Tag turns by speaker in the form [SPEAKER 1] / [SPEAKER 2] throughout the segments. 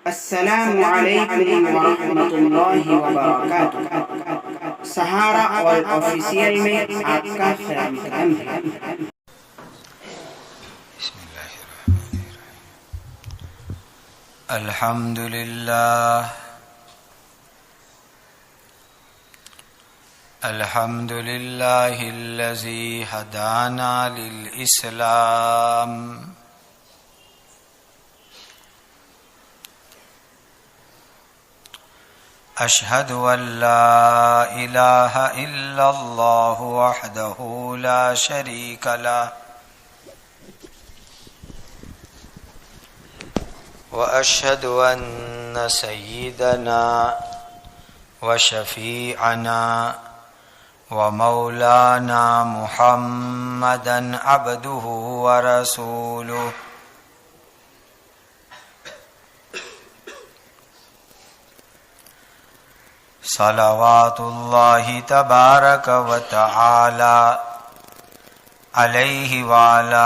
[SPEAKER 1] السلام علیکم ورحمۃ اللہ وبرکاتہ۔ سہارا اور آفیشیل میں آپ کا خیر مقدم ہے۔
[SPEAKER 2] بسم اللہ الرحمن الرحیم۔ الحمد للہ الحمد للہ الذی ہدانا للاسلام اشہد ان لا الہ الا اللہ وحدہ لا شریک لہ واشہد ان سیدنا وشفیعنا ومولانا محمدا عبدہ ورسولہ صلوات اللہ تبارک و تعالی علیہ وعلی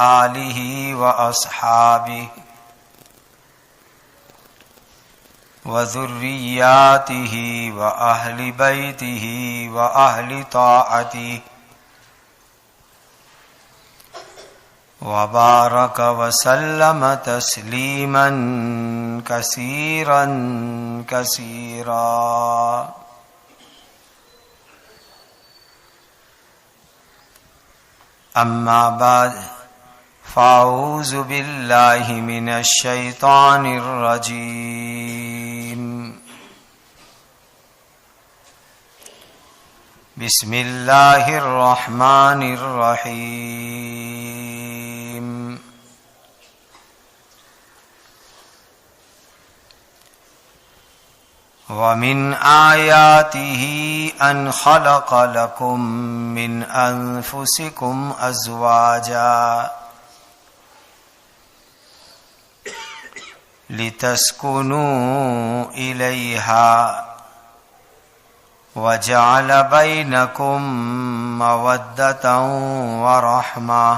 [SPEAKER 2] آلہ واصحابہ وذریاتہ واہل بیتہ واہل طاعتہ وبارک وسلم تسلیما کثیرا کثیرا۔ اما بعد فاعوذ باللہ من الشیطان الرجیم۔ بسم اللہ الرحمن الرحیم۔ وَمِنْ آيَاتِهِ أَنْ خَلَقَ لَكُم مِّنْ أَنفُسِكُمْ أَزْوَاجًا لِتَسْكُنُوا إِلَيْهَا وَجَعَلَ بَيْنَكُم مَّوَدَّةً وَرَحْمَةً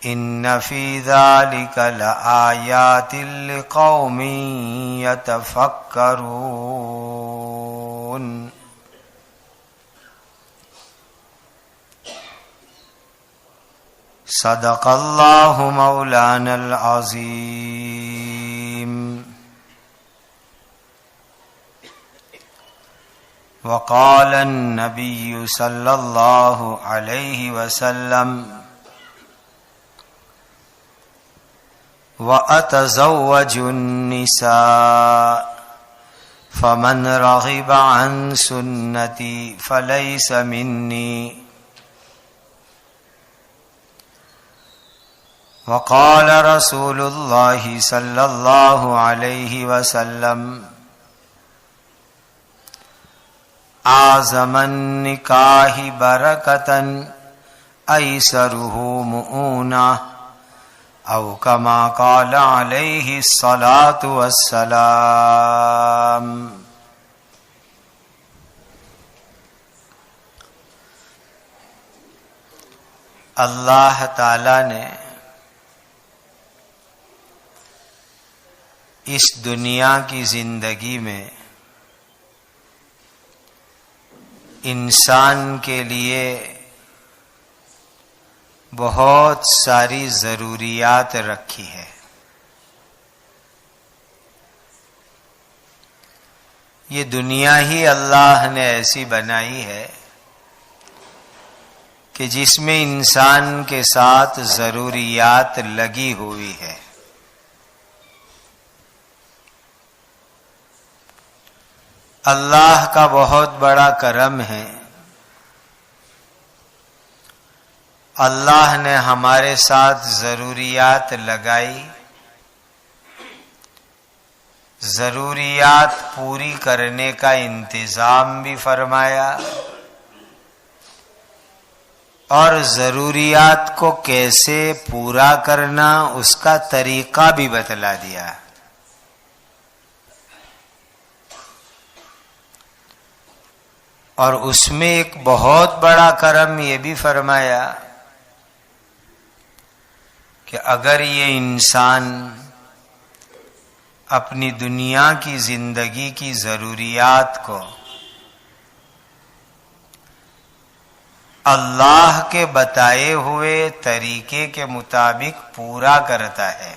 [SPEAKER 2] ان فی ذلک لآیات لقوم یتفکرون۔ صدق اللہ مولانا العظیم۔ وقال النبی صلی اللہ علیہ وسلم وَأَتَزَوَّجُ النِّسَاءَ فَمَنْ رَغِبَ عَنْ سُنَّتِي فَلَيْسَ مِنِّي۔ وقال رسول اللہ صلی اللہ علیہ وسلم أعظم النکاح برکةً أیسرہ مؤونہ او کما قال علیہ الصلاۃ والسلام۔ اللہ تعالی نے اس دنیا کی زندگی میں انسان کے لیے بہت ساری ضروریات رکھی ہے۔ یہ دنیا ہی اللہ نے ایسی بنائی ہے کہ جس میں انسان کے ساتھ ضروریات لگی ہوئی ہے۔ اللہ کا بہت بڑا کرم ہے، اللہ نے ہمارے ساتھ ضروریات لگائی، ضروریات پوری کرنے کا انتظام بھی فرمایا اور ضروریات کو کیسے پورا کرنا اس کا طریقہ بھی بتلا دیا۔ اور اس میں ایک بہت بڑا کرم یہ بھی فرمایا کہ اگر یہ انسان اپنی دنیا کی زندگی کی ضروریات کو اللہ کے بتائے ہوئے طریقے کے مطابق پورا کرتا ہے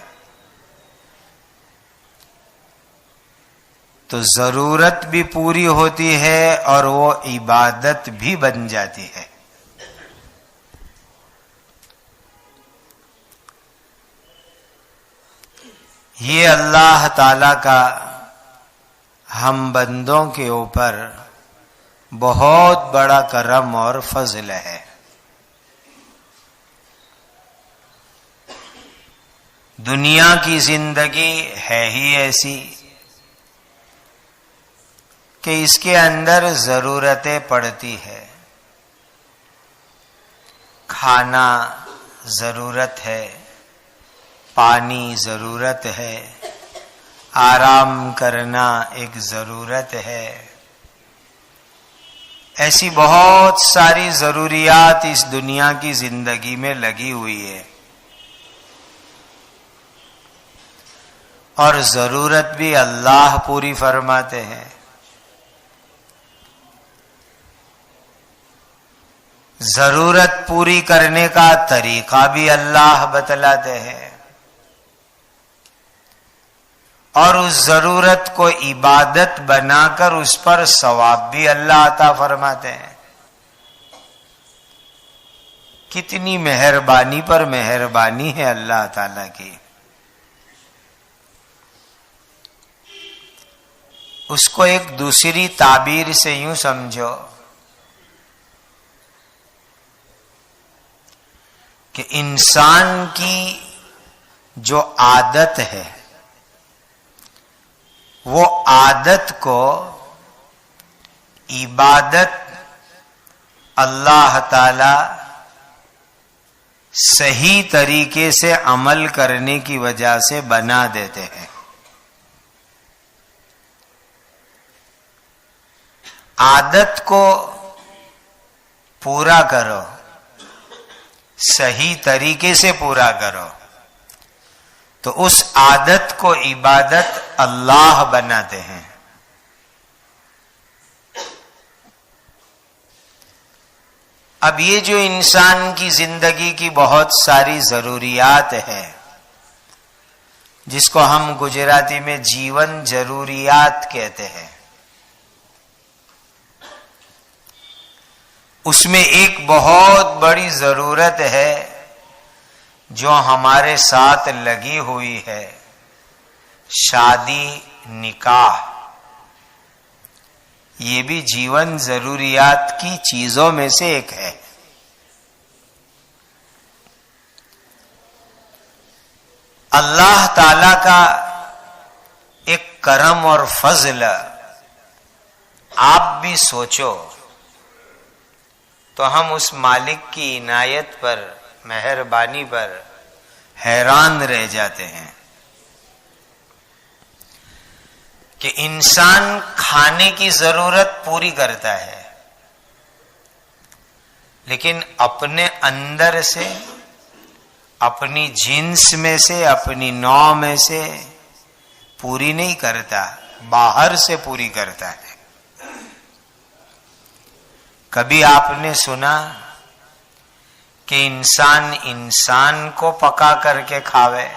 [SPEAKER 2] تو ضرورت بھی پوری ہوتی ہے اور وہ عبادت بھی بن جاتی ہے. یہ اللہ تعالی کا ہم بندوں کے اوپر بہت بڑا کرم اور فضل ہے. دنیا کی زندگی ہے ہی ایسی کہ اس کے اندر ضرورتیں پڑتی ہے. کھانا ضرورت ہے، پانی ضرورت ہے، آرام کرنا ایک ضرورت ہے. ایسی بہت ساری ضروریات اس دنیا کی زندگی میں لگی ہوئی ہے اور ضرورت بھی اللہ پوری فرماتے ہیں. ضرورت پوری کرنے کا طریقہ بھی اللہ بتلاتے ہیں اور اس ضرورت کو عبادت بنا کر اس پر ثواب بھی اللہ عطا فرماتے ہیں. کتنی مہربانی پر مہربانی ہے اللہ تعالی کی. اس کو ایک دوسری تعبیر سے یوں سمجھو کہ انسان کی جو عادت ہے وہ عادت کو عبادت اللہ تعالی صحیح طریقے سے عمل کرنے کی وجہ سے بنا دیتے ہیں. عادت کو پورا کرو، صحیح طریقے سے پورا کرو تو اس عادت کو عبادت اللہ بناتے ہیں. اب یہ جو انسان کی زندگی کی بہت ساری ضروریات ہے جس کو ہم گجراتی میں جیون ضروریات کہتے ہیں، اس میں ایک بہت بڑی ضرورت ہے جو ہمارے ساتھ لگی ہوئی ہے، شادی نکاح. یہ بھی جیون ضروریات کی چیزوں میں سے ایک ہے. اللہ تعالی کا ایک کرم اور فضل آپ بھی سوچو تو ہم اس مالک کی عنایت پر، مہربانی پر حیران رہ جاتے ہیں کہ انسان کھانے کی ضرورت پوری کرتا ہے لیکن اپنے اندر سے، اپنی جنس میں سے، اپنی نوع میں سے پوری نہیں کرتا، باہر سے پوری کرتا ہے. کبھی آپ نے سنا کہ انسان کو پکا کر کے کھاوے؟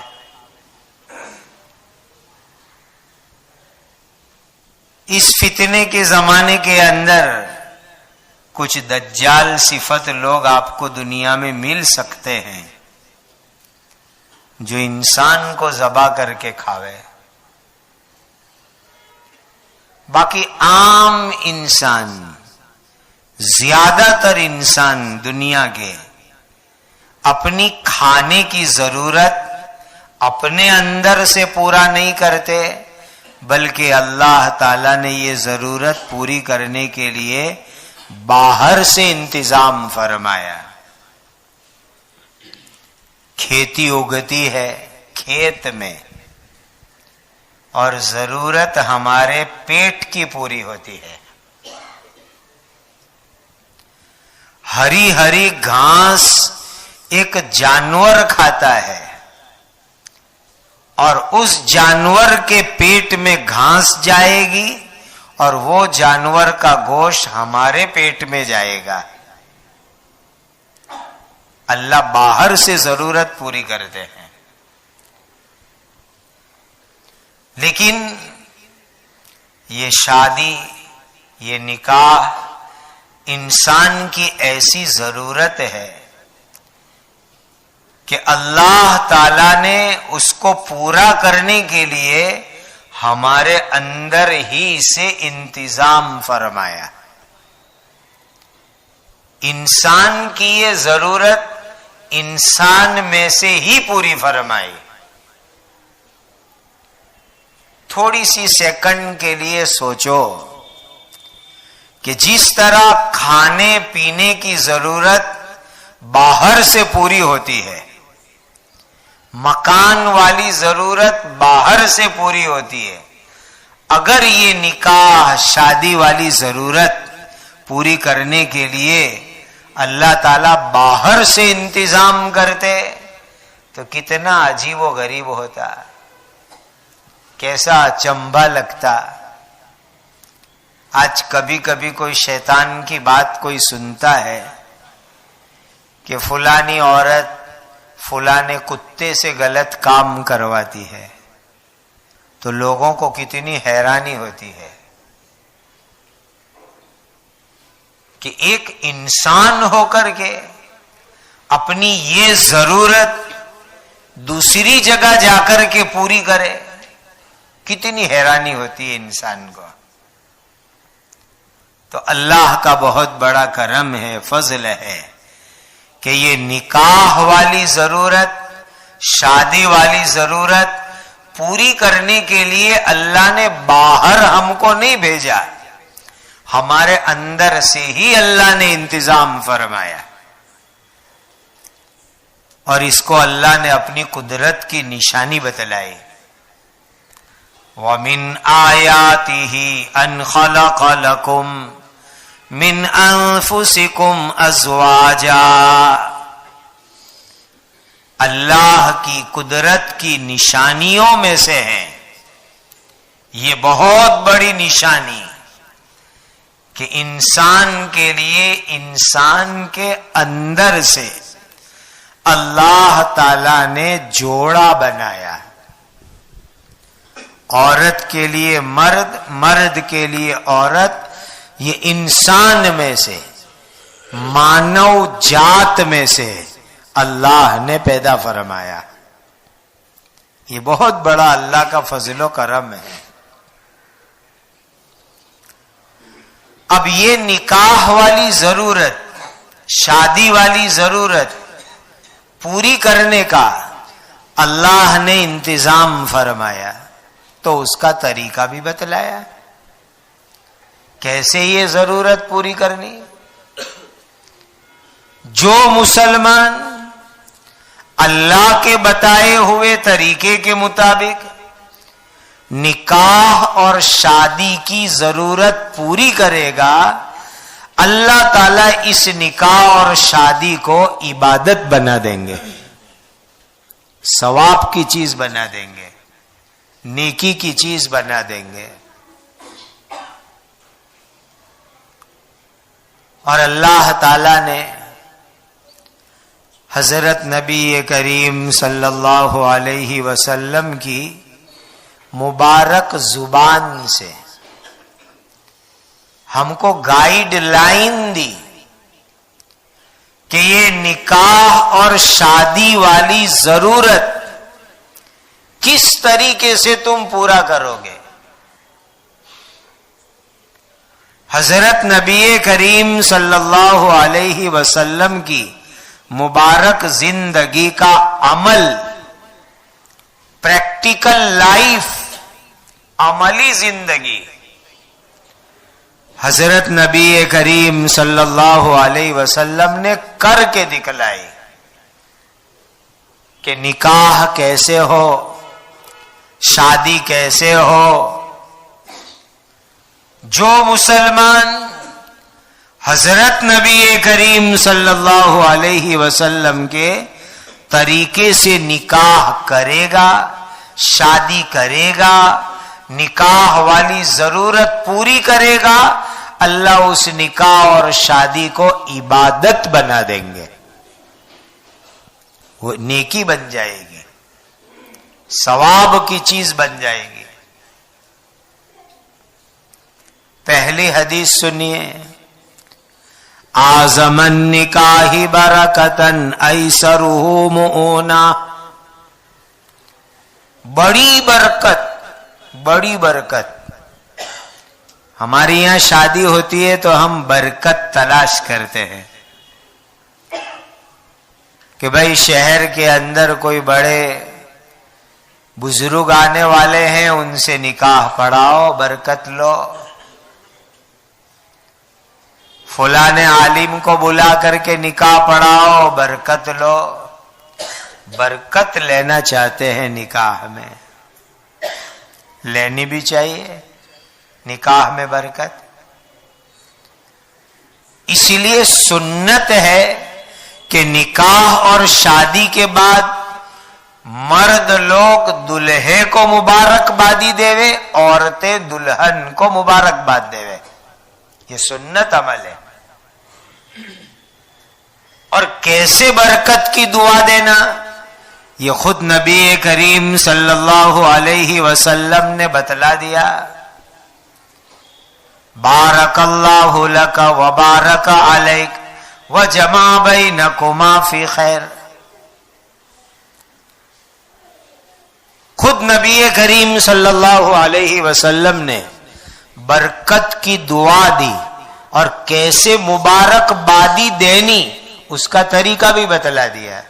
[SPEAKER 2] اس فتنے کے زمانے کے اندر کچھ دجال صفت لوگ آپ کو دنیا میں مل سکتے ہیں جو انسان کو ذبح کر کے کھاوے. باقی عام انسان، زیادہ تر انسان دنیا کے اپنی کھانے کی ضرورت اپنے اندر سے پورا نہیں کرتے بلکہ اللہ تعالیٰ نے یہ ضرورت پوری کرنے کے لیے باہر سے انتظام فرمایا. کھیتی اگتی ہے کھیت میں اور ضرورت ہمارے پیٹ کی پوری ہوتی ہے. ہری ہری گھاس ایک جانور کھاتا ہے اور اس جانور کے پیٹ میں گھاس جائے گی اور وہ جانور کا گوشت ہمارے پیٹ میں جائے گا. اللہ باہر سے ضرورت پوری کرتے ہیں. لیکن یہ شادی، یہ نکاح انسان کی ایسی ضرورت ہے کہ اللہ تعالی نے اس کو پورا کرنے کے لیے ہمارے اندر ہی سے انتظام فرمایا. انسان کی یہ ضرورت انسان میں سے ہی پوری فرمائی. تھوڑی سی سیکنڈ کے لیے سوچو کہ جس طرح کھانے پینے کی ضرورت باہر سے پوری ہوتی ہے، مکان والی ضرورت باہر سے پوری ہوتی ہے، اگر یہ نکاح شادی والی ضرورت پوری کرنے کے لیے اللہ تعالی باہر سے انتظام کرتے تو کتنا عجیب و غریب ہوتا، کیسا اچنبھا لگتا. آج کبھی کبھی کوئی شیطان کی بات کوئی سنتا ہے کہ فلانی عورت فلانے کتے سے غلط کام کرواتی ہے تو لوگوں کو کتنی حیرانی ہوتی ہے کہ ایک انسان ہو کر کے اپنی یہ ضرورت دوسری جگہ جا کر کے پوری کرے. کتنی حیرانی ہوتی ہے انسان کو. تو اللہ کا بہت بڑا کرم ہے، فضل ہے کہ یہ نکاح والی ضرورت، شادی والی ضرورت پوری کرنے کے لیے اللہ نے باہر ہم کو نہیں بھیجا، ہمارے اندر سے ہی اللہ نے انتظام فرمایا. اور اس کو اللہ نے اپنی قدرت کی نشانی بتلائی. وَمِنْ آيَاتِهِ أَنْ خَلَقَ لَكُمْ مِنْ أَنفُسِكُمْ أَزْوَاجًا. اللہ کی قدرت کی نشانیوں میں سے ہے یہ بہت بڑی نشانی کہ انسان کے لیے انسان کے اندر سے اللہ تعالی نے جوڑا بنایا. عورت کے لیے مرد، مرد کے لیے عورت. یہ انسان میں سے، مانو جات میں سے اللہ نے پیدا فرمایا. یہ بہت بڑا اللہ کا فضل و کرم ہے. اب یہ نکاح والی ضرورت، شادی والی ضرورت پوری کرنے کا اللہ نے انتظام فرمایا تو اس کا طریقہ بھی بتلایا کیسے یہ ضرورت پوری کرنی. جو مسلمان اللہ کے بتائے ہوئے طریقے کے مطابق نکاح اور شادی کی ضرورت پوری کرے گا، اللہ تعالیٰ اس نکاح اور شادی کو عبادت بنا دیں گے، ثواب کی چیز بنا دیں گے، نیکی کی چیز بنا دیں گے. اور اللہ تعالی نے حضرت نبی کریم صلی اللہ علیہ وسلم کی مبارک زبان سے ہم کو گائیڈ لائن دی کہ یہ نکاح اور شادی والی ضرورت کس طریقے سے تم پورا کرو گے. حضرت نبی کریم صلی اللہ علیہ وسلم کی مبارک زندگی کا عمل، پریکٹیکل لائف، عملی زندگی حضرت نبی کریم صلی اللہ علیہ وسلم نے کر کے دکھلائی کہ نکاح کیسے ہو، شادی کیسے ہو. جو مسلمان حضرت نبی کریم صلی اللہ علیہ وسلم کے طریقے سے نکاح کرے گا، شادی کرے گا، نکاح والی ضرورت پوری کرے گا، اللہ اس نکاح اور شادی کو عبادت بنا دیں گے، وہ نیکی بن جائے گی، ثواب کی چیز بن جائے گی۔ پہلی حدیث سنیے، اعظم النکاح برکتن ایسرہ مؤونہ، بڑی برکت۔ ہمارے یہاں شادی ہوتی ہے تو ہم برکت تلاش کرتے ہیں کہ بھائی شہر کے اندر کوئی بڑے بزرگ آنے والے ہیں، ان سے نکاح پڑھاؤ، برکت لو۔ فلاں عالم کو بلا کر کے نکاح پڑھاؤ، برکت لو۔ برکت لینا چاہتے ہیں نکاح میں، لینی بھی چاہیے نکاح میں برکت۔ اسی لیے سنت ہے کہ نکاح اور شادی کے بعد مرد لوگ دلہے کو مبارکبادی دیوے، عورتیں دلہن کو مبارکباد دیوے، یہ سنت عمل ہے۔ اور کیسے برکت کی دعا دینا، یہ خود نبی کریم صلی اللہ علیہ وسلم نے بتلا دیا۔ بارک اللہ لک وبارک علیک وجمع بینکما فی خیر۔ خود نبی کریم صلی اللہ علیہ وسلم نے برکت کی دعا دی اور کیسے مبارک بادی دینی اس کا طریقہ بھی بتلا دیا۔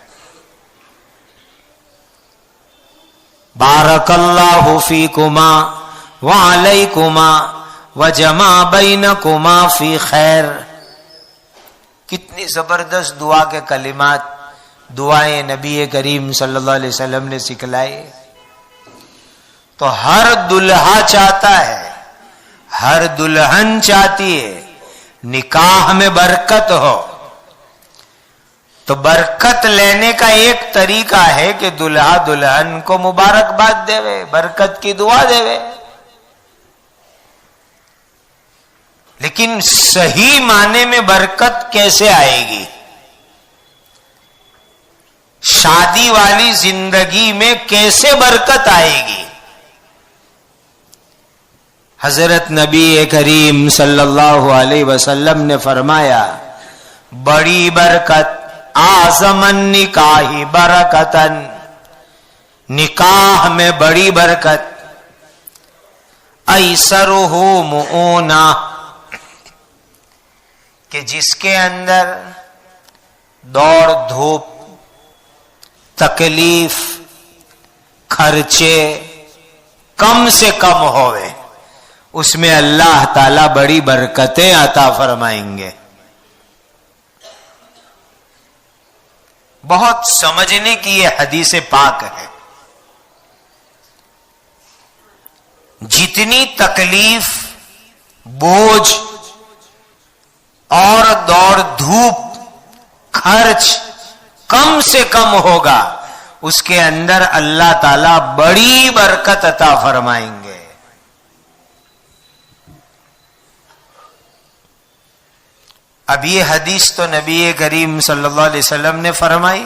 [SPEAKER 2] بارک اللہ فیکما وعلیکما وجمع بینکما فی خیر۔ کتنی زبردست دعا کے کلمات، دعائیں نبی کریم صلی اللہ علیہ وسلم نے سکھلائی۔ تو ہر دلہا چاہتا ہے، ہر دلہن چاہتی ہے نکاح میں برکت ہو۔ تو برکت لینے کا ایک طریقہ ہے کہ دلہا دلہن کو مبارکباد دے، برکت کی دعا دے۔ لیکن صحیح معنی میں برکت کیسے آئے گی؟ شادی والی زندگی میں کیسے برکت آئے گی؟ حضرت نبی کریم صلی اللہ علیہ وسلم نے فرمایا، بڑی برکت، اعظم النکاح برکتن، نکاح میں بڑی برکت، ایسرہ مؤونہ، کہ جس کے اندر دوڑ دھوپ، تکلیف، خرچے کم سے کم ہوئے، اس میں اللہ تعالی بڑی برکتیں عطا فرمائیں گے۔ بہت سمجھنے کی یہ حدیث پاک ہے۔ جتنی تکلیف، بوجھ اور دوڑ دھوپ، خرچ کم سے کم ہوگا، اس کے اندر اللہ تعالی بڑی برکت عطا فرمائیں گے۔ اب یہ حدیث تو نبی کریم صلی اللہ علیہ وسلم نے فرمائی،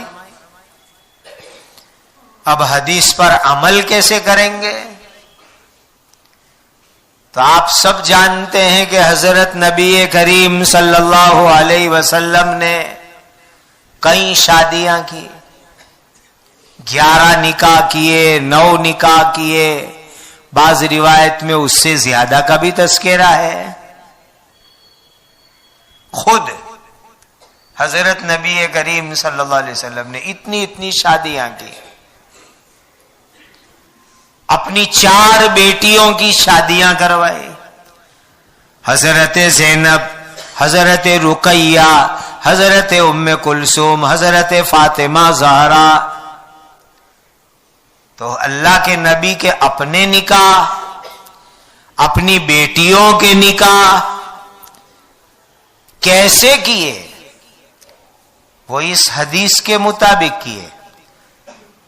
[SPEAKER 2] اب حدیث پر عمل کیسے کریں گے؟ تو آپ سب جانتے ہیں کہ حضرت نبی کریم صلی اللہ علیہ وسلم نے کئی شادیاں کی، 11 نکاح کیے، 9 نکاح کیے، بعض روایت میں اس سے زیادہ کا بھی تذکرہ ہے۔ خود حضرت نبی کریم صلی اللہ علیہ وسلم نے اتنی شادیاں کی، اپنی 4 بیٹیوں کی شادیاں کروائی، حضرت زینب، حضرت رقیہ، حضرت ام کلثوم، حضرت فاطمہ زہرا۔ تو اللہ کے نبی کے اپنے نکاح، اپنی بیٹیوں کے نکاح کیسے کیے؟ وہ اس حدیث کے مطابق کیے۔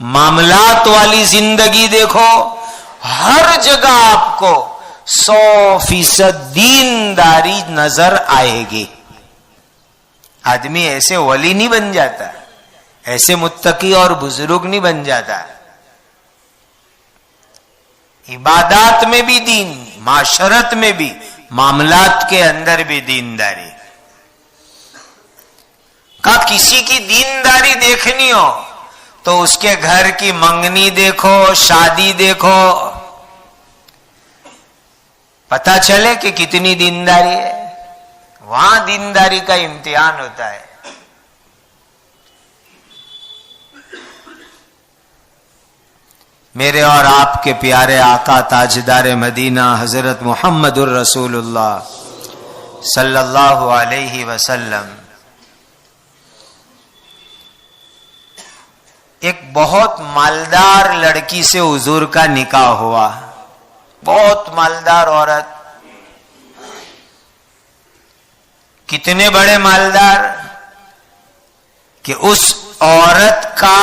[SPEAKER 2] معاملات والی زندگی دیکھو، ہر جگہ آپ کو 100% دینداری نظر آئے گی. آدمی ایسے ولی نہیں بن جاتا، ایسے متقی اور بزرگ نہیں بن جاتا. عبادات میں بھی دین، معاشرت میں بھی، معاملات کے اندر بھی دینداری. کہا کسی کی دینداری دیکھنی ہو تو اس کے گھر کی منگنی دیکھو، شادی دیکھو، پتہ چلے کہ کتنی دینداری ہے. وہاں دینداری کا امتحان ہوتا ہے. میرے اور آپ کے پیارے آقا تاجدار مدینہ حضرت محمد الرسول اللہ صلی اللہ علیہ وسلم ایک بہت مالدار لڑکی سے حضور کا نکاح ہوا. بہت مالدار عورت. کتنے بڑے مالدار کہ اس عورت کا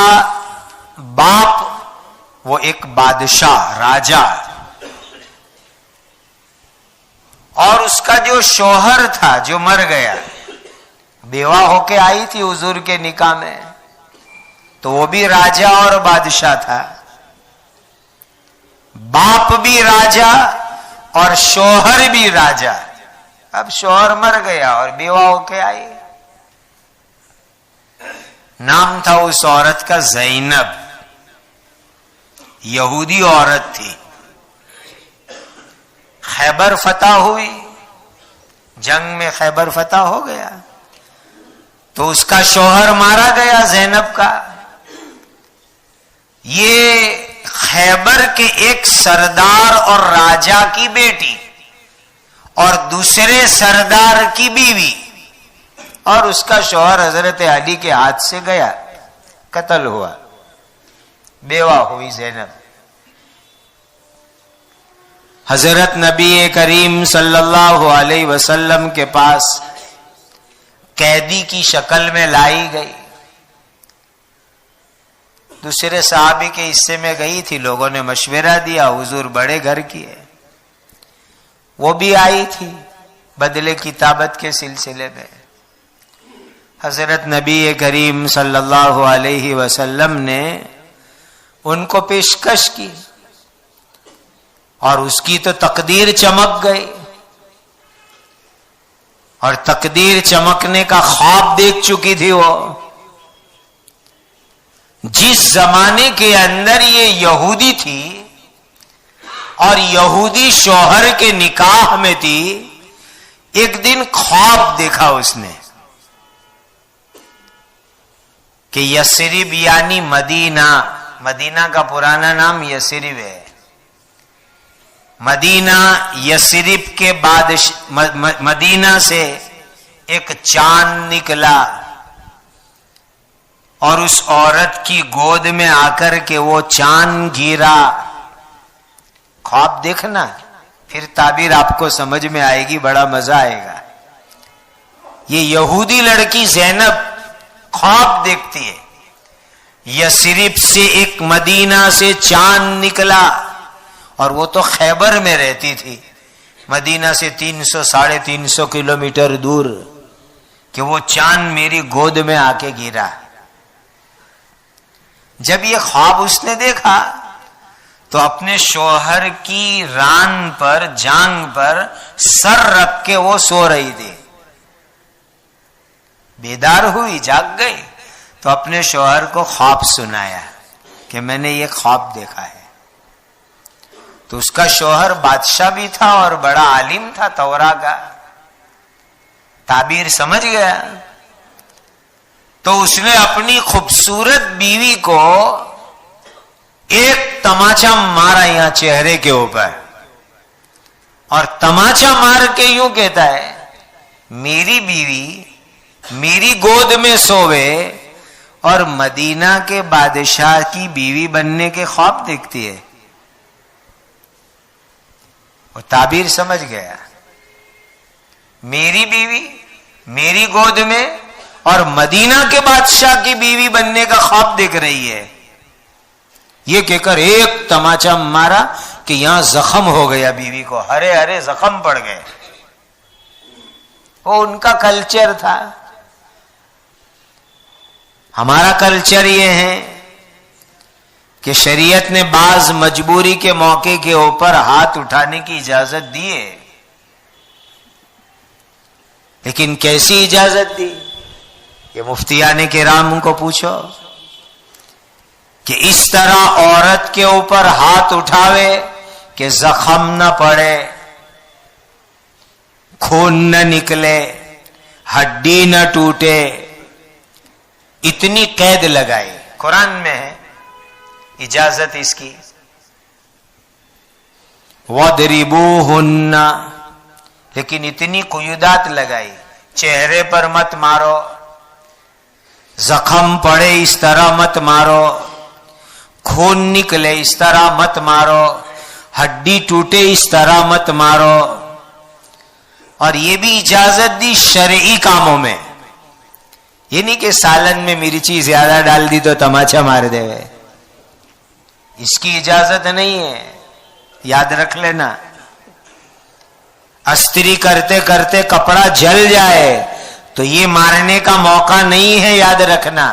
[SPEAKER 2] باپ وہ ایک بادشاہ، راجا، اور اس کا جو شوہر تھا جو مر گیا، بیوہ ہو کے آئی تھی حضور کے نکاح میں، تو وہ بھی راجا اور بادشاہ تھا. باپ بھی راجا اور شوہر بھی راجا. اب شوہر مر گیا اور بیوہ ہو کے آئی. نام تھا اس عورت کا زینب. یہودی عورت تھی. خیبر فتح ہوئی، جنگ میں خیبر فتح ہو گیا تو اس کا شوہر مارا گیا زینب کا. یہ خیبر کے ایک سردار اور راجا کی بیٹی اور دوسرے سردار کی بیوی، اور اس کا شوہر حضرت علی کے ہاتھ سے گیا، قتل ہوا. بیوہ ہوئی زینب. حضرت نبی کریم صلی اللہ علیہ وسلم کے پاس قیدی کی شکل میں لائی گئی. دوسرے صحابی کے حصے میں گئی تھی، لوگوں نے مشورہ دیا حضور بڑے گھر کی ہے. وہ بھی آئی تھی بدلے کتابت کے سلسلے میں. حضرت نبی کریم صلی اللہ علیہ وسلم نے ان کو پیشکش کی اور اس کی تو تقدیر چمک گئی، اور تقدیر چمکنے کا خواب دیکھ چکی تھی. وہ جس زمانے کے اندر یہ یہودی تھی اور یہودی شوہر کے نکاح میں تھی، ایک دن خواب دیکھا اس نے کہ یثرب یعنی مدینہ، مدینہ کا پرانا نام یثرب ہے. مدینہ، یثرب کے بعد مدینہ سے ایک چاند نکلا اور اس عورت کی گود میں آ کر کے وہ چاند گرا. خواب دیکھنا، پھر تعبیر آپ کو سمجھ میں آئے گی، بڑا مزہ آئے گا. یہ یہودی لڑکی زینب خواب دیکھتی ہے، یثرب سے ایک مدینہ سے چاند نکلا، اور وہ تو خیبر میں رہتی تھی، مدینہ سے 300-350 کلومیٹر دور، کہ وہ چاند میری گود میں آ کے گرا. جب یہ خواب اس نے دیکھا تو اپنے شوہر کی ران پر، جانگ پر سر رکھ کے وہ سو رہی تھی. بیدار ہوئی، جاگ گئی تو اپنے شوہر کو خواب سنایا کہ میں نے یہ خواب دیکھا ہے. تو اس کا شوہر بادشاہ بھی تھا اور بڑا عالم تھا تورا کا، تعبیر سمجھ گیا. تو اس نے اپنی خوبصورت بیوی کو ایک تماچا مارا یہاں چہرے کے اوپر، اور تماچا مار کے یوں کہتا ہے میری بیوی میری گود میں سووے اور مدینہ کے بادشاہ کی بیوی بننے کے خواب دیکھتی ہے. وہ تعبیر سمجھ گیا، میری بیوی میری گود میں اور مدینہ کے بادشاہ کی بیوی بننے کا خواب دیکھ رہی ہے. یہ کہہ کر ایک تماچا مارا کہ یہاں زخم ہو گیا بیوی کو، ہرے ہرے زخم پڑ گئے. وہ ان کا کلچر تھا. ہمارا کلچر یہ ہے کہ شریعت نے بعض مجبوری کے موقع کے اوپر ہاتھ اٹھانے کی اجازت دی ہے، لیکن کیسی اجازت دی؟ یہ مفتیان کرام کو پوچھو کہ اس طرح عورت کے اوپر ہاتھ اٹھاوے کہ زخم نہ پڑے، خون نہ نکلے، ہڈی نہ ٹوٹے، اتنی قید لگائی. قرآن میں ہے اجازت اس کی. وَضْرِبُوهُنَّ، لیکن اتنی قیودات لگائی، چہرے پر مت مارو، زخم پڑے اس طرح مت مارو، خون نکلے اس طرح مت مارو، ہڈی ٹوٹے اس طرح مت مارو. اور یہ بھی اجازت دی شرعی کاموں میں. یہ نہیں کہ سالن میں مرچی زیادہ ڈال دی تو تماچا مار دے، اس کی اجازت نہیں ہے، یاد رکھ لینا. استری کرتے کرتے کپڑا جل جائے تو یہ مارنے کا موقع نہیں ہے، یاد رکھنا.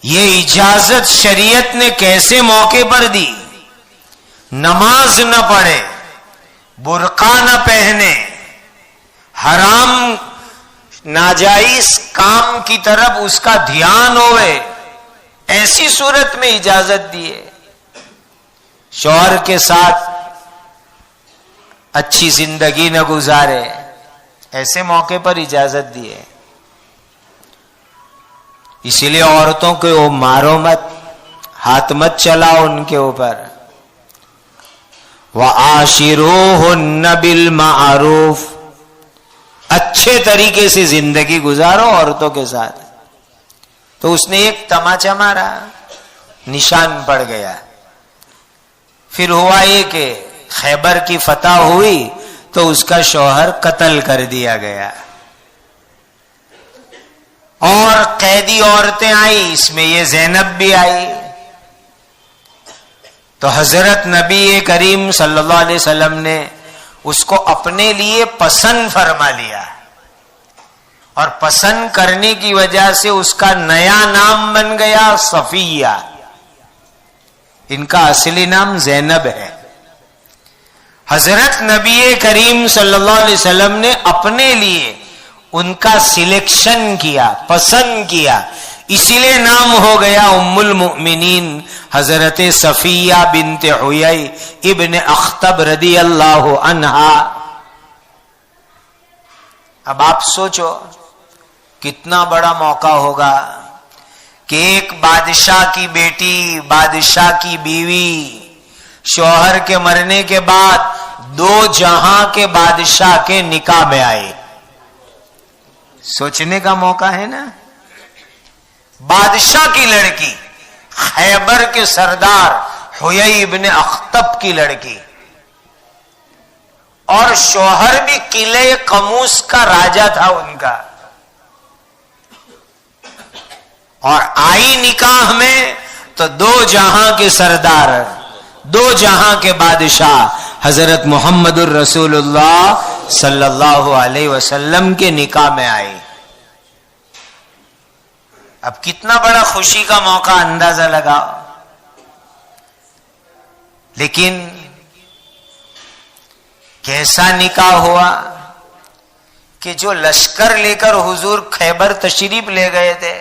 [SPEAKER 2] یہ اجازت شریعت نے کیسے موقع پر دی؟ نماز نہ پڑھے، برقع نہ پہنے، حرام ناجائز کام کی طرف اس کا دھیان ہوئے، ایسی صورت میں اجازت دی ہے. شوہر کے ساتھ اچھی زندگی نہ گزارے، ایسے موقع پر اجازت دی ہے. اسی لیے عورتوں کو وہ مارو مت، ہاتھ مت چلاؤ ان کے اوپر. وَعَاشِرُوهُنَّ بِالْمَعْرُوفِ، اچھے طریقے سے زندگی گزارو عورتوں کے ساتھ. تو اس نے ایک تماچا مارا، نشان پڑ گیا. پھر ہوا یہ کہ خیبر کی فتح ہوئی تو اس کا شوہر قتل کر دیا گیا. اور قیدی عورتیں آئی، اس میں یہ زینب بھی آئی. تو حضرت نبی کریم صلی اللہ علیہ وسلم نے اس کو اپنے لیے پسند فرما لیا، اور پسند کرنے کی وجہ سے اس کا نیا نام بن گیا صفیہ. ان کا اصلی نام زینب ہے. حضرت نبی کریم صلی اللہ علیہ وسلم نے اپنے لیے ان کا سلیکشن کیا، پسند کیا، اسی لیے نام ہو گیا ام المؤمنین حضرت صفیہ بنت حیی ابن اخطب رضی اللہ عنہا. اب آپ سوچو کتنا بڑا موقع ہوگا کہ ایک بادشاہ کی بیٹی، بادشاہ کی بیوی شوہر کے مرنے کے بعد دو جہاں کے بادشاہ کے نکاح میں آئے. سوچنے کا موقع ہے نا. بادشاہ کی لڑکی، خیبر کے سردار حیی ابن اخطب کی لڑکی، اور شوہر بھی قلعے قموس کا راجا تھا ان کا. اور آئی نکاح میں تو دو جہاں کے سردار، دو جہاں کے بادشاہ حضرت محمد الرسول اللہ صلی اللہ علیہ وسلم کے نکاح میں آئی. اب کتنا بڑا خوشی کا موقع، اندازہ لگاؤ. لیکن کیسا نکاح ہوا کہ جو لشکر لے کر حضور خیبر تشریف لے گئے تھے،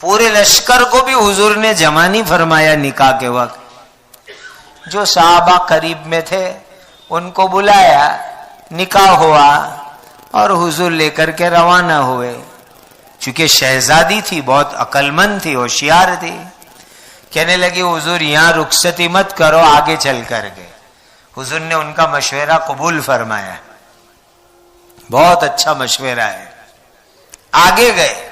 [SPEAKER 2] پورے لشکر کو بھی حضور نے جمع نہیں فرمایا نکاح کے وقت. جو صحابہ قریب میں تھے ان کو بلایا، نکاح ہوا اور حضور لے کر کے روانہ ہوئے. چونکہ شہزادی تھی، بہت عقل مند تھی، ہوشیار تھی، کہنے لگی حضور یہاں رخصتی مت کرو، آگے چل کر کے. حضور نے ان کا مشورہ قبول فرمایا، بہت اچھا مشورہ ہے. آگے گئے،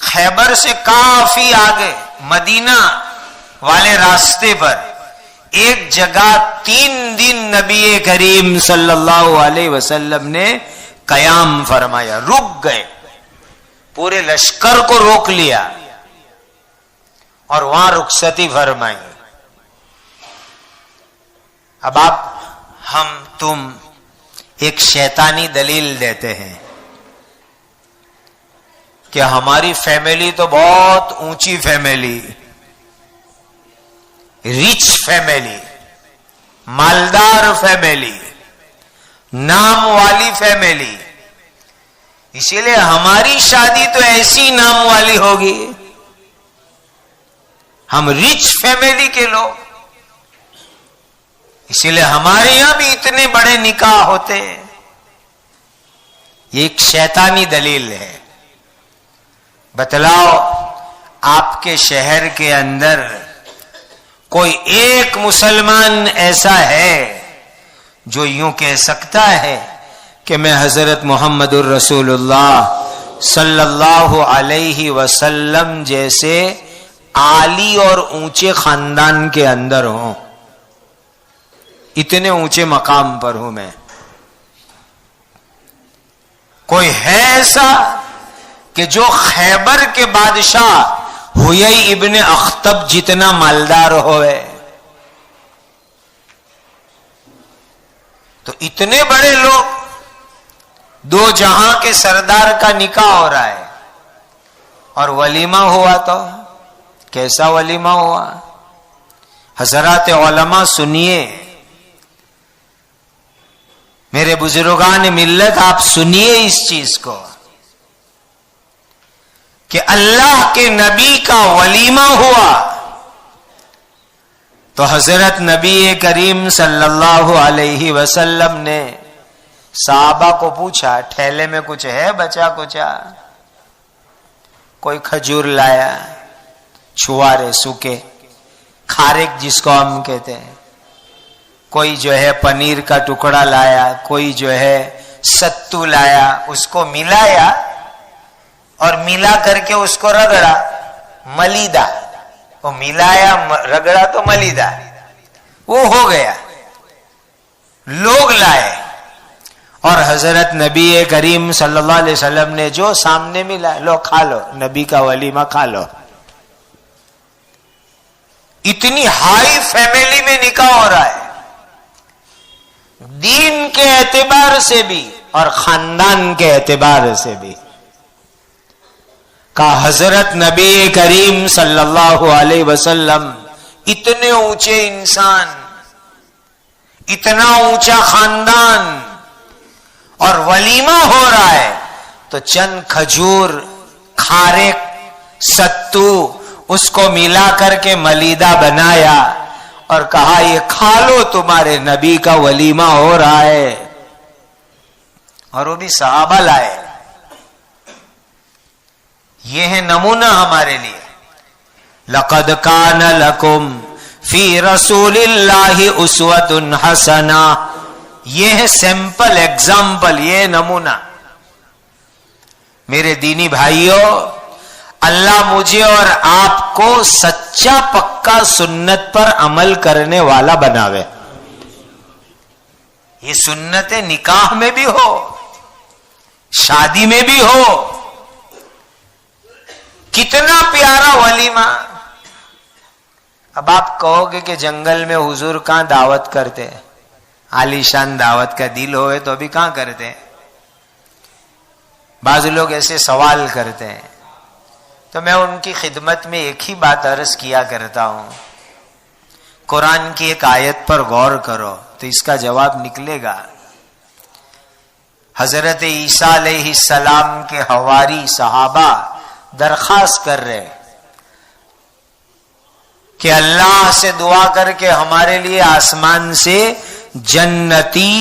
[SPEAKER 2] خیبر سے کافی آگے مدینہ والے راستے پر ایک جگہ 3 دن نبی کریم صلی اللہ علیہ وسلم نے قیام فرمایا. رک گئے، پورے لشکر کو روک لیا اور وہاں رخصتی فرمائی. اب ہم تم ایک شیطانی دلیل دیتے ہیں کہ ہماری فیملی تو بہت اونچی فیملی، ریچ فیملی، مالدار فیملی، نام والی فیملی، اسی لیے ہماری شادی تو ایسی نام والی ہوگی. ہم ریچ فیملی کے لوگ، اسی لیے ہمارے یہاں بھی اتنے بڑے نکاح ہوتے ہیں. یہ ایک شیطانی دلیل ہے. بتلاؤ آپ کے شہر کے اندر کوئی ایک مسلمان ایسا ہے جو یوں کہہ سکتا ہے کہ میں حضرت محمد الرسول اللہ صلی اللہ علیہ وسلم جیسے عالی اور اونچے خاندان کے اندر ہوں، اتنے اونچے مقام پر ہوں میں؟ کوئی ہے ایسا کہ جو خیبر کے بادشاہ ہوئی ابن اخطب جتنا مالدار ہوئے؟ تو اتنے بڑے لوگ، دو جہاں کے سردار کا نکاح ہو رہا ہے اور ولیمہ ہوا تو کیسا ولیمہ ہوا؟ حضرات علماء سنیے، میرے بزرگان ملت آپ سنیے اس چیز کو کہ اللہ کے نبی کا ولیمہ ہوا تو حضرت نبی کریم صلی اللہ علیہ وسلم نے صحابہ کو پوچھا ٹھیلے میں کچھ ہے بچا کچا؟ کوئی کھجور لایا، چھوارے سوکے، کھارک جس کو ہم کہتے ہیں، کوئی جو ہے پنیر کا ٹکڑا لایا، کوئی جو ہے ستو لایا، اس کو ملایا اور ملا کر کے اس کو رگڑا، ملیدہ. وہ ملایا رگڑا تو ملیدہ، وہ ہو گیا. لوگ لائے اور حضرت نبی کریم صلی اللہ علیہ وسلم نے جو سامنے ملا، لو کھا لو، نبی کا ولیمہ کھا لو. اتنی ہائی فیملی میں نکاح ہو رہا ہے، دین کے اعتبار سے بھی اور خاندان کے اعتبار سے بھی. کہ حضرت نبی کریم صلی اللہ علیہ وسلم اتنے اونچے انسان، اتنا اونچا خاندان، اور ولیمہ ہو رہا ہے تو چند کھجور، کھارک، ستو اس کو ملا کر کے ملیدہ بنایا اور کہا یہ کھا لو، تمہارے نبی کا ولیمہ ہو رہا ہے. اور وہ بھی صحابہ لائے. یہ ہے نمونہ ہمارے لیے. لقد کان لکم فی رسول اللہ اسوۃ حسنہ، یہ ہے سیمپل، ایگزامپل، یہ نمونہ. میرے دینی بھائیوں، اللہ مجھے اور آپ کو سچا پکا سنت پر عمل کرنے والا بناوے. یہ سنت نکاح میں بھی ہو، شادی میں بھی ہو. کتنا پیارا ولیمہ. اب آپ کہو گے کہ جنگل میں حضور کہاں دعوت کرتے، عالی شان دعوت کا دل ہوئے تو ابھی کہاں کرتے؟ بعض لوگ ایسے سوال کرتے ہیں تو میں ان کی خدمت میں ایک ہی بات عرض کیا کرتا ہوں، قرآن کی ایک آیت پر غور کرو تو اس کا جواب نکلے گا. حضرت عیسیٰ علیہ السلام کے حواری صحابہ درخواست کر رہے کہ اللہ سے دعا کر کے ہمارے لیے آسمان سے جنتی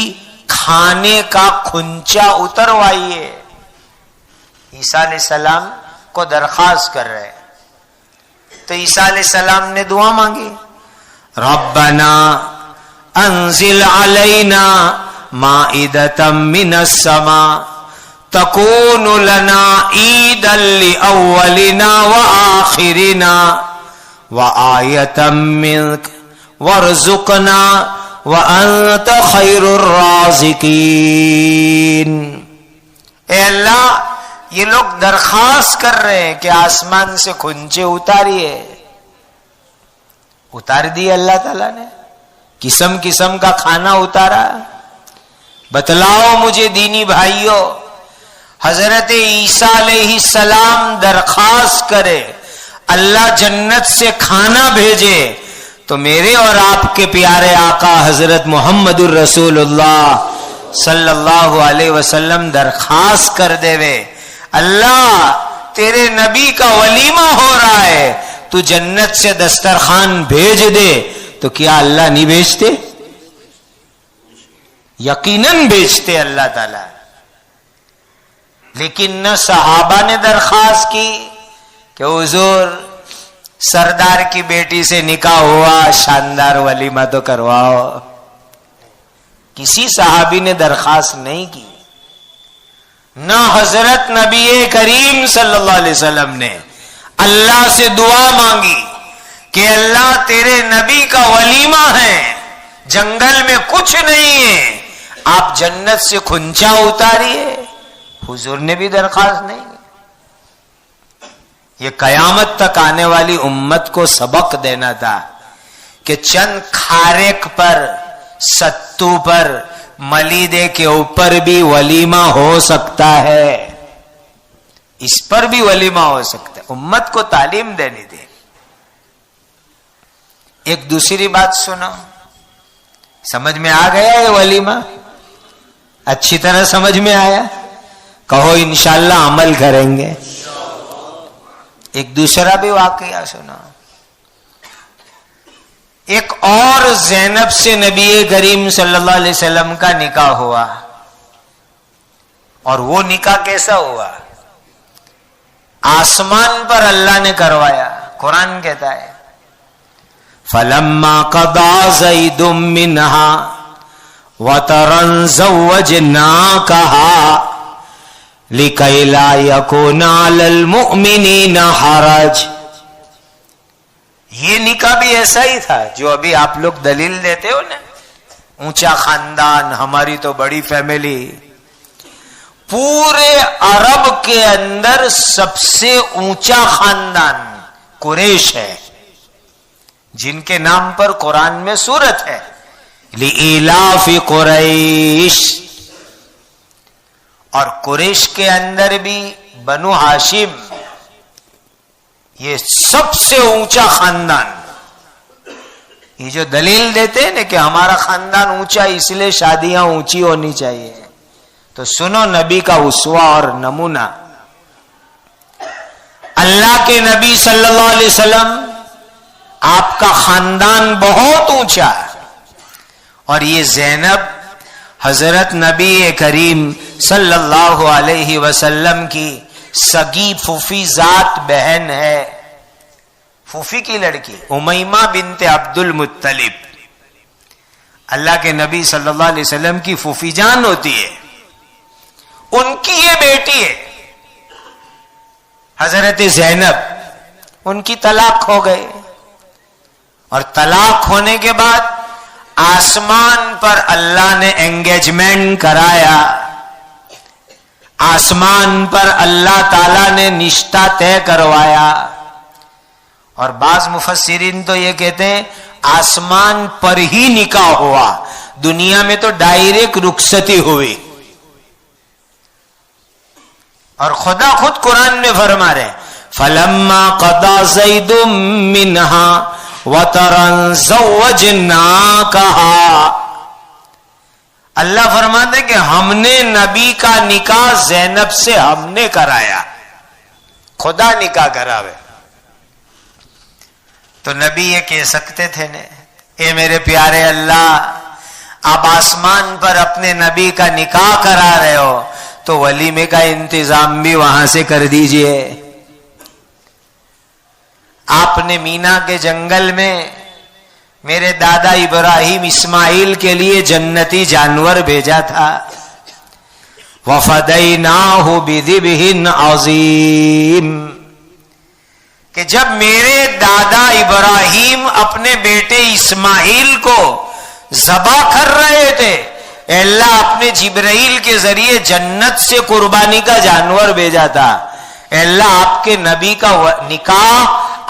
[SPEAKER 2] کھانے کا کھنچا اتروائیے. عیسیٰ علیہ السلام کو درخواست کر رہے تو عیسیٰ علیہ السلام نے دعا مانگی، ربنا انزل علینا مائدۃ من السماء تکون لنا عیدا لأولنا وآخرنا وآیۃ منک وارزقنا وانت خیر الرازقین. اے اللہ، یہ لوگ درخواست کر رہے ہیں کہ آسمان سے کھنچے اتاریے. اتار دی اللہ تعالیٰ نے, قسم قسم کا کھانا اتارا. بتلاؤ مجھے دینی بھائیوں, حضرت عیسیٰ علیہ السلام درخواست کرے اللہ جنت سے کھانا بھیجے تو میرے اور آپ کے پیارے آقا حضرت محمد الرسول اللہ صلی اللہ علیہ وسلم درخواست کر دے وے, اللہ تیرے نبی کا ولیمہ ہو رہا ہے, تو جنت سے دسترخوان بھیج دے. تو کیا اللہ نہیں بھیجتے؟ یقیناً بھیجتے اللہ تعالی. لیکن نہ صحابہ نے درخواست کی کہ حضور سردار کی بیٹی سے نکاح ہوا, شاندار ولیمہ تو کرواؤ. کسی صحابی نے درخواست نہیں کی. نہ حضرت نبی کریم صلی اللہ علیہ وسلم نے اللہ سے دعا مانگی کہ اللہ تیرے نبی کا ولیمہ ہے, جنگل میں کچھ نہیں ہے, آپ جنت سے کھنچا اتاریے. حضور نے بھی درخواست نہیں. یہ قیامت تک آنے والی امت کو سبق دینا تھا کہ چند کھارک پر, ستو پر, ملیدے کے اوپر بھی ولیمہ ہو سکتا ہے, اس پر بھی ولیمہ ہو سکتا ہے. امت کو تعلیم دینی تھی. ایک دوسری بات سنو, سمجھ میں آ گیا یہ ولیمہ؟ اچھی طرح سمجھ میں آیا؟ کہو انشاءاللہ عمل کریں گے. ایک دوسرا بھی واقعہ سنو. ایک اور زینب سے نبی کریم صلی اللہ علیہ وسلم کا نکاح ہوا, اور وہ نکاح کیسا ہوا؟ آسمان پر اللہ نے کروایا. قرآن کہتا ہے فَلَمَّا قَضَى زَيْدٌ مِّنْهَا وَطَرًا زَوَّجْنَاكَهَا لِكَيْ لَا يَكُونَ عَلَى الْمُؤْمِنِينَ حَرَجٌ. یہ نکاح بھی ایسا ہی تھا جو ابھی آپ لوگ دلیل دیتے ہو نا, اونچا خاندان, ہماری تو بڑی فیملی. پورے عرب کے اندر سب سے اونچا خاندان قریش ہے, جن کے نام پر قرآن میں سورت ہے لِإِلَافِ قُرَيْشٍ. اور قریش کے اندر بھی بنو ہاشم, یہ سب سے اونچا خاندان. یہ جو دلیل دیتے ہیں نا کہ ہمارا خاندان اونچا اس لیے شادیاں اونچی ہونی چاہیے, تو سنو نبی کا اسوہ اور نمونہ. اللہ کے نبی صلی اللہ علیہ وسلم, آپ کا خاندان بہت اونچا ہے, اور یہ زینب حضرت نبی کریم صلی اللہ علیہ وسلم کی سگی پھوفی ذات بہن ہے. پھوفی کی لڑکی امیمہ بنت عبد المطلب, اللہ کے نبی صلی اللہ علیہ وسلم کی پھوفی جان ہوتی ہے. ان کی یہ بیٹی ہے حضرت زینب, ان کی طلاق ہو گئے, اور طلاق ہونے کے بعد آسمان پر اللہ نے انگیجمنٹ کرایا. آسمان پر اللہ تعالی نے نشتہ طے کروایا. اور بعض مفسرین تو یہ کہتے ہیں آسمان پر ہی نکاح ہوا, دنیا میں تو ڈائریکٹ رخصتی ہوئی. اور خدا خود قرآن میں فرما رہے فَلَمَّا قَضَى زَيْدٌ مِّنْهَا وَطَرًا زَوَّجْنَاكَهَا. اللہ فرماتے کہ ہم نے نبی کا نکاح زینب سے ہم نے کرایا, خدا نکاح کراوے. تو نبی یہ کہہ سکتے تھے نا, اے میرے پیارے اللہ, آپ آسمان پر اپنے نبی کا نکاح کرا رہے ہو تو ولیمے کا انتظام بھی وہاں سے کر دیجئے. آپ نے مینا کے جنگل میں میرے دادا ابراہیم اسماعیل کے لیے جنتی جانور بھیجا تھا. وَفَدَيْنَاهُ بِذِبْحٍ عَظِيمٍ. کہ جب میرے دادا ابراہیم اپنے بیٹے اسماعیل کو ذبح کر رہے تھے اللہ اپنے جبرائیل کے ذریعے جنت سے قربانی کا جانور بھیجا تھا. اللہ آپ کے نبی کا نکاح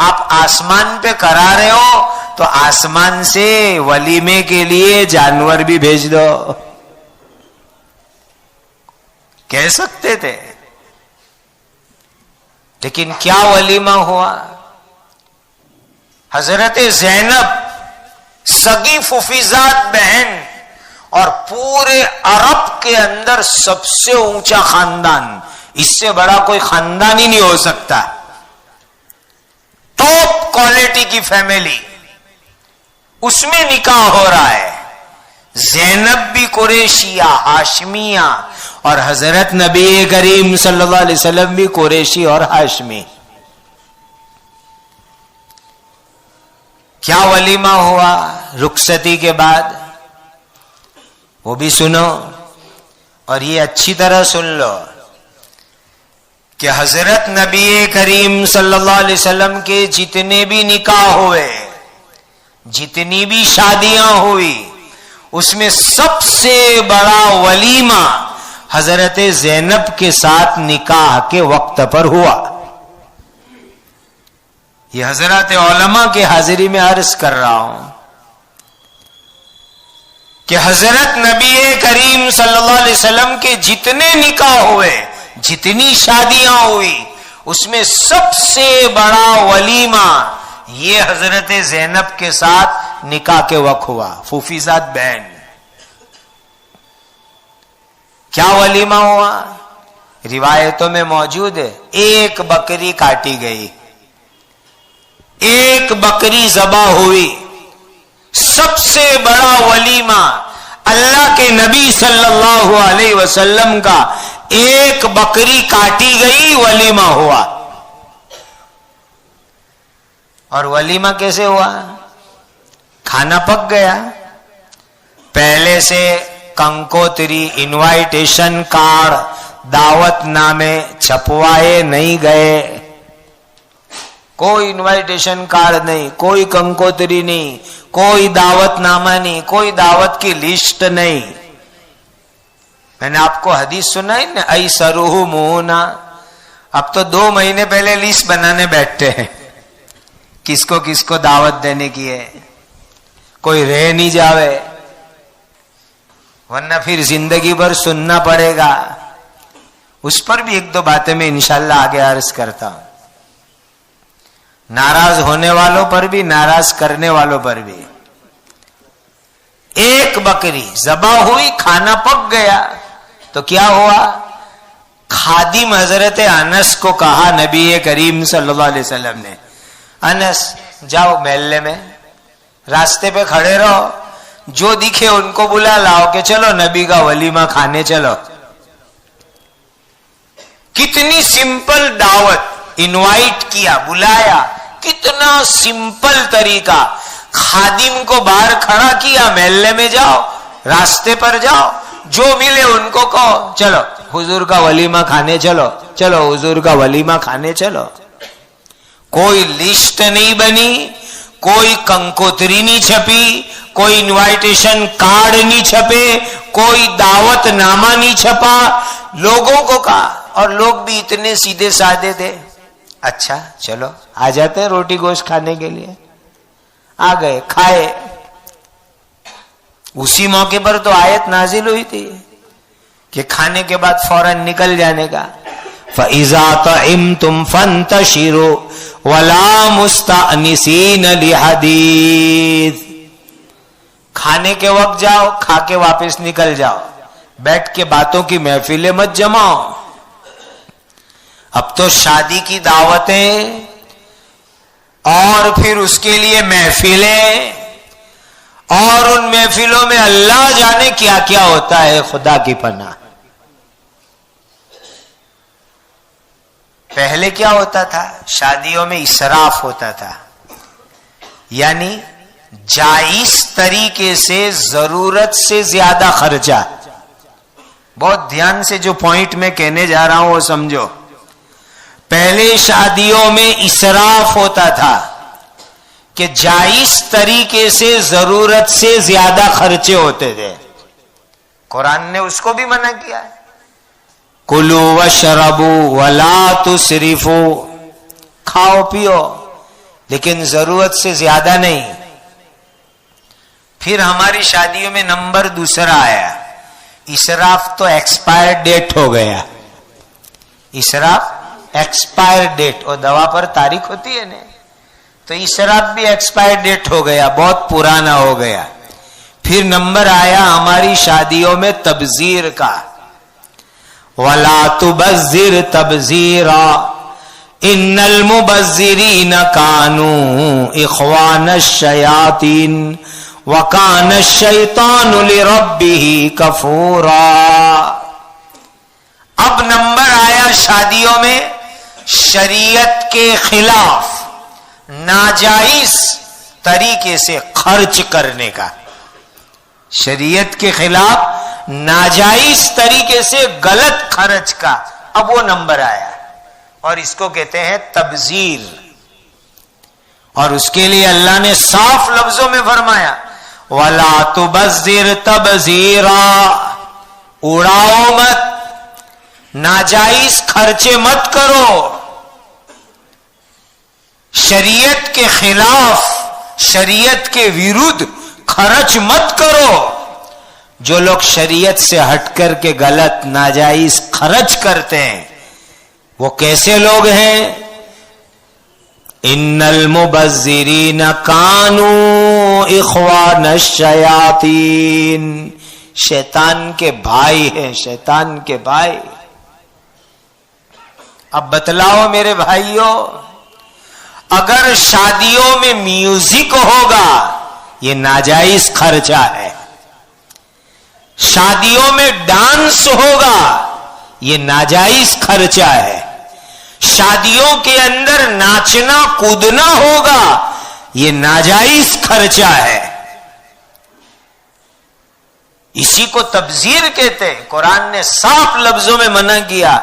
[SPEAKER 2] آپ آسمان پہ کرا رہے ہو تو آسمان سے ولیمے کے لیے جانور بھی بھیج دو. کہہ سکتے تھے، لیکن کیا ولیمہ ہوا؟ حضرت زینب سگی ففیزاد بہن اور پورے عرب کے اندر سب سے اونچا خاندان، اس سے بڑا کوئی خاندان ہی نہیں ہو سکتا، ٹاپ کوالٹی کی فیملی، اس میں نکاح ہو رہا ہے. زینب بھی قریشیہ ہاشمیہ اور حضرت نبی کریم صلی اللہ علیہ وسلم بھی قریشی اور ہاشمی. کیا ولیمہ ہوا رخصتی کے بعد؟ وہ بھی سنو اور یہ اچھی طرح سن لو کہ حضرت نبی کریم صلی اللہ علیہ وسلم کے جتنے بھی نکاح ہوئے، جتنی بھی شادیاں ہوئی، اس میں سب سے بڑا ولیمہ حضرت زینب کے ساتھ نکاح کے وقت پر ہوا. یہ حضرات علماء کی حاضری میں عرض کر رہا ہوں کہ حضرت نبی کریم صلی اللہ علیہ وسلم کے جتنے نکاح ہوئے، جتنی شادیاں ہوئی، اس میں سب سے بڑا ولیمہ یہ حضرت زینب کے ساتھ نکاح کے وقت ہوا. فوفیزاد بہن. کیا ولیمہ ہوا؟ روایتوں میں موجود ہے، ایک بکری کاٹی گئی، ایک بکری ذبح ہوئی. سب سے بڑا ولیمہ اللہ کے نبی صلی اللہ علیہ وسلم کا ایک بکری کاٹی گئی، ولیمہ ہوا. اور ولیمہ کیسے ہوا؟ کھانا پک گیا، پہلے سے کنکوتری، انوائٹیشن کارڈ، دعوت نامے چھپوائے نہیں گئے. کوئی انوائٹیشن کارڈ نہیں، کوئی کنکوتری نہیں، کوئی دعوت نامہ نہیں، کوئی دعوت کی لسٹ نہیں. میں نے آپ کو حدیث سنائی نا، ایسرہ مونا. اب تو 2 مہینے پہلے لسٹ بنانے بیٹھتے ہیں، کس کو دعوت دینے کی ہے، کوئی رہ نہیں جاوے، ورنہ پھر زندگی بھر سننا پڑے گا. اس پر بھی 1-2 باتیں میں انشاءاللہ آگے عرض کرتا ہوں. ناراض ہونے والوں پر بھی، ناراض کرنے والوں پر بھی. ایک بکری ذبح ہوئی، کھانا پک گیا تو کیا ہوا؟ خادم حضرت انس کو کہا نبی کریم صلی اللہ علیہ وسلم نے، انس جاؤ محلے میں، راستے پہ کھڑے رہو، جو دکھے ان کو بلا لاؤ کہ چلو نبی کا ولیمہ کھانے چلو. کتنی سمپل دعوت، انوائٹ کیا، بلایا، کتنا سمپل طریقہ. خادم کو باہر کھڑا کیا، محلے میں جاؤ، راستے پر جاؤ، جو ملے ان کو کہو چلو حضور کا ولیمہ کھانے چلو، چلو حضور کا ولیمہ کھانے چلو. کوئی لسٹ نہیں بنی، کوئی کنکوتری نہیں چھپی، کوئی انوائٹیشن کارڈ نہیں چھپے، کوئی دعوت نامہ نہیں چھپا. لوگوں کو کہا، اور لوگ بھی اتنے سیدھے سادے تھے، اچھا چلو آ جاتے ہیں روٹی گوشت کھانے کے لیے. آ گئے، کھائے. اسی موقع پر تو آیت نازل ہوئی تھی کہ کھانے کے بعد فوراً نکل جانے کا. فَإِذَا طَعِمْتُمْ فَانْتَشِرُوا وَلَا مُسْتَأْنِسِينَ لِحَدِيثٍ. کھانے کے وقت جاؤ، کھا کے واپس نکل جاؤ، بیٹھ کے باتوں کی محفلیں مت جماؤ. اب تو شادی کی دعوتیں اور پھر اس کے لیے محفلیں، اور ان محفلوں میں اللہ جانے کیا کیا ہوتا ہے، خدا کی پناہ. پہلے کیا ہوتا تھا؟ شادیوں میں اسراف ہوتا تھا، یعنی جائز طریقے سے ضرورت سے زیادہ خرچہ. بہت دھیان سے جو پوائنٹ میں کہنے جا رہا ہوں وہ سمجھو. پہلے شادیوں میں اسراف ہوتا تھا کہ جائز طریقے سے ضرورت سے زیادہ خرچے ہوتے تھے. قرآن نے اس کو بھی منع کیا ہے، کلو وشربو ولا تسرفو، کھاؤ پیو لیکن ضرورت سے زیادہ نہیں۔ پھر ہماری شادیوں میں نمبر دوسرا آیا، اسراف تو ایکسپائر ڈیٹ ہو گیا، اسراف ایکسپائر ڈیٹ، اور دوا پر تاریخ ہوتی ہے نا، تو اسراف بھی ایکسپائر ڈیٹ ہو گیا، بہت پرانا ہو گیا۔ پھر نمبر آیا ہماری شادیوں میں تبذیر کا، وَلَا تُبَذِّرْ تَبْذِيرًا ان المبذرین کانوا اخوان الشیاطین وکان الشیطان لربہ کفورا۔ اب نمبر آیا شادیوں میں شریعت کے خلاف ناجائز طریقے سے خرچ کرنے کا، شریعت کے خلاف ناجائز طریقے سے غلط خرچ کا، اب وہ نمبر آیا، اور اس کو کہتے ہیں تبذیر۔ اور اس کے لیے اللہ نے صاف لفظوں میں فرمایا وَلَا تُبَذِّرْ تَبْذِيرًا، اڑاؤ مت، ناجائز خرچے مت کرو، شریعت کے خلاف، شریعت کے ورودھ خرچ مت کرو۔ جو لوگ شریعت سے ہٹ کر کے غلط ناجائز خرچ کرتے ہیں وہ کیسے لوگ ہیں؟ ان المبذرین کانوا اخوان الشیاطین، شیطان کے بھائی ہیں، شیطان کے بھائی۔ اب بتلاؤ میرے بھائیوں، اگر شادیوں میں میوزک ہوگا یہ ناجائز خرچہ ہے، شادیوں میں ڈانس ہوگا یہ ناجائز خرچہ ہے، شادیوں کے اندر ناچنا کودنا ہوگا یہ ناجائز خرچہ ہے۔ اسی کو تبذیر کہتے ہیں، قرآن نے صاف لفظوں میں منع کیا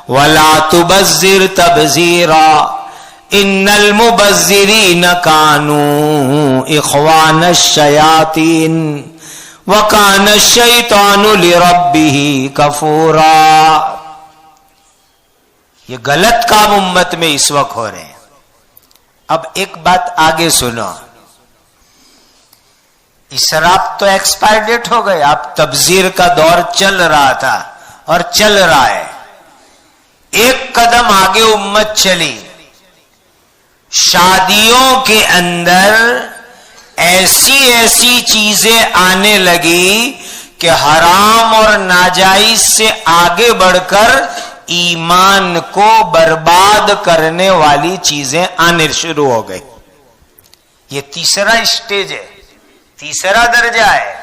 [SPEAKER 2] وَلَا تُبَذِّرْ تَبْذِيرًا ان المبذرین کانوا اخوان الشیاطین وَكَانَ الشَّيْطَانُ لِرَبِّهِ كَفُورًا۔ یہ غلط کام امت میں اس وقت ہو رہے ہیں۔ اب ایک بات آگے سنو، اسراف تو ایکسپائر ڈیٹ ہو گئے، اب تبذیر کا دور چل رہا تھا اور چل رہا ہے۔ ایک قدم آگے امت چلی، شادیوں کے اندر ایسی ایسی چیزیں آنے لگی کہ حرام اور ناجائز سے آگے بڑھ کر ایمان کو برباد کرنے والی چیزیں آنے شروع ہو گئی۔ یہ تیسرا اسٹیج ہے، تیسرا درجہ ہے